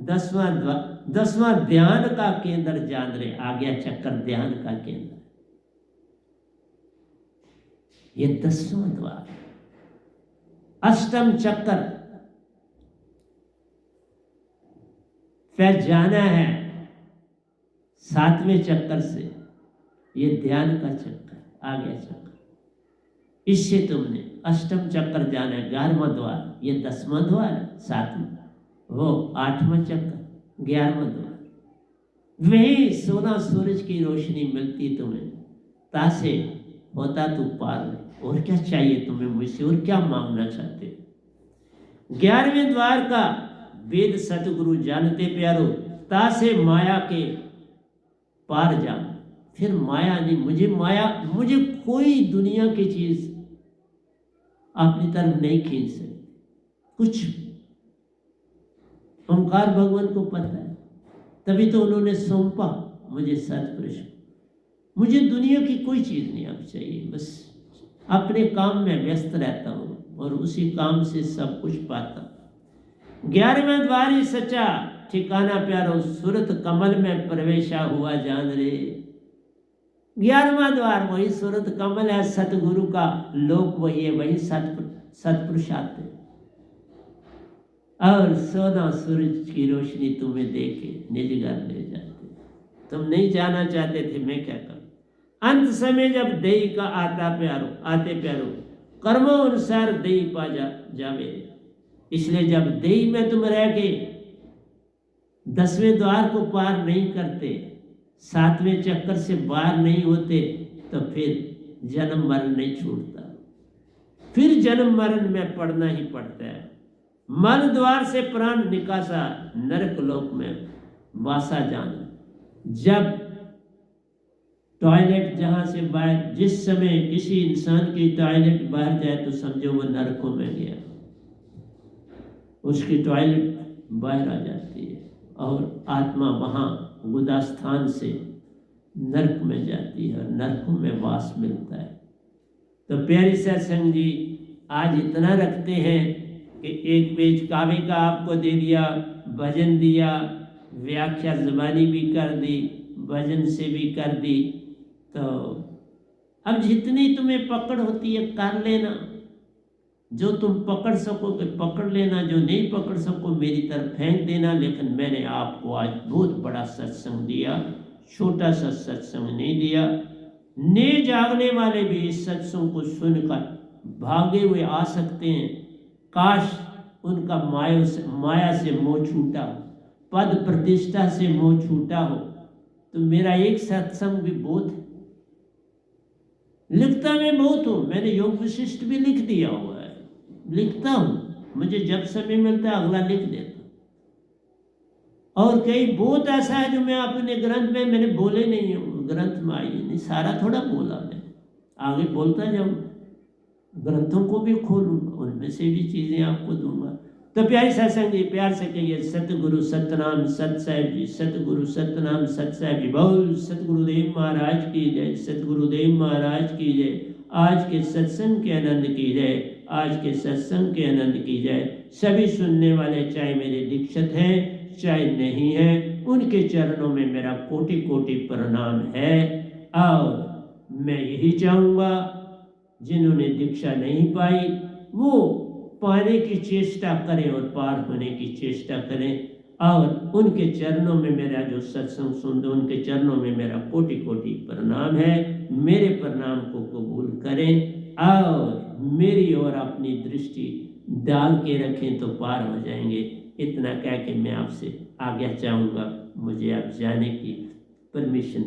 10वां ध्यान का केंद्र जान रे। आ गया चक्कर ध्यान का केंद्र, ये 10वां द्वार। अष्टम चक्कर फिर जाना है 7वें चक्कर से, ये ध्यान का चक्कर, आ गया चक्कर। इससे तुमने अष्टम चक्कर जाना है, 11वां द्वार, ये 10वां द्वार है, 7वां, वो 8वां चक्कर, 11वां द्वार। वही सोना सूरज की रोशनी मिलती तुम्हें, तासे होता तू पार। और क्या चाहिए तुम्हें मुझसे, और क्या मांगना चाहते हो? 11वें द्वार का वेद सतगुरु जानते प्यारो, तासे माया के पार जान। फिर माया नहीं, मुझे कोई दुनिया की चीज अपनी तरफ नहीं खींच सकती कुछ। ओंकार भगवान को पता है, तभी तो उन्होंने सौंपा मुझे सतपुरुष। मुझे दुनिया की कोई चीज नहीं अब चाहिए, बस अपने काम में व्यस्त रहता हूँ और उसी काम से सब कुछ पाता। 11वें द्वार ही सच्चा ठिकाना प्यारो, सूरत कमल में प्रवेशा हुआ जान रे। 11वां द्वार वही सूरत कमल है, सतगुरु का लोक वही है, वही सतपुरुष आते और सोना सूरज की रोशनी तुम्हें देके निज घर ले जाते। तुम नहीं जाना चाहते थे, मैं क्या करूं? अंत समय जब देई का आते प्यारो, कर्मों अनुसार देई पा जावे। इसलिए जब देई में तुम रह के 10वें द्वार को पार नहीं करते, 7वें चक्कर से बाहर नहीं होते, तो फिर जन्म मरण नहीं छूटता, फिर जन्म मरण में पड़ना ही पड़ता है। मन द्वार से प्राण निकासा, नरक लोक में वासा जाना। जब टॉयलेट जहां से बाहर, जिस समय किसी इंसान की टॉयलेट बाहर जाए तो समझो वो नरकों में गया, उसकी टॉयलेट बाहर आ जाती है और आत्मा वहां गुदास्थान से नरक में जाती है और नरकों में वास मिलता है। तो प्यारी सत्संग जी, आज इतना रखते हैं कि एक पेज काव्य का आपको दे दिया, भजन दिया, व्याख्या ज़बानी भी कर दी, भजन से भी कर दी। तो अब जितनी तुम्हें पकड़ होती है कर लेना, जो तुम पकड़ सकोगे पकड़ लेना, जो नहीं पकड़ सको मेरी तरफ फेंक देना। लेकिन मैंने आपको आज बहुत बड़ा सत्संग दिया, छोटा सा सत्संग नहीं दिया। ने जागने वाले भी इस सत्संग को सुनकर भागे हुए आ सकते हैं। काश उनका माया से मोह छूटा हो, पद प्रतिष्ठा से मोह छूटा हो, तो मेरा एक सत्संग भी बहुत है। लिखता मैं बहुत हूँ, मैंने योग विशिष्ट भी लिख दिया हुआ है, लिखता हूँ, मुझे जब समय मिलता है अगला लिख देता। और कई बहुत ऐसा है जो मैं अपने ग्रंथ में मैंने बोले नहीं हूँ, ग्रंथ में आई नहीं, सारा थोड़ा बोला मैंने, आगे बोलता जाऊँ, ग्रंथों को भी खोलूंगा, उनमें से भी चीजें आपको दूंगा। तो प्यारी सत्संग जी, प्यार से कहिए सतगुरु सतनाम सत साहिब जी, सतगुरु सतनाम सत साहिब जी। बोल सतगुरुदेव महाराज की जय, सतगुरुदेव महाराज की जय। आज के सत्संग के आनंद की जय, आज के सत्संग के आनंद की जय। सभी सुनने वाले चाहे मेरे दीक्षित हैं चाहे नहीं हैं, उनके चरणों में मेरा कोटि कोटि प्रणाम है। और मैं यही चाहूँगा जिन्होंने दीक्षा नहीं पाई वो पाने की चेष्टा करें और पार होने की चेष्टा करें। और उनके चरणों में मेरा जो सत्संग सुन दो, उनके चरणों में मेरा कोटि कोटि प्रणाम है। मेरे प्रणाम को कबूल करें और मेरी ओर अपनी दृष्टि डाल के रखें तो पार हो जाएंगे। इतना कह के मैं आपसे आज्ञा चाहूँगा, मुझे आप जाने की परमिशन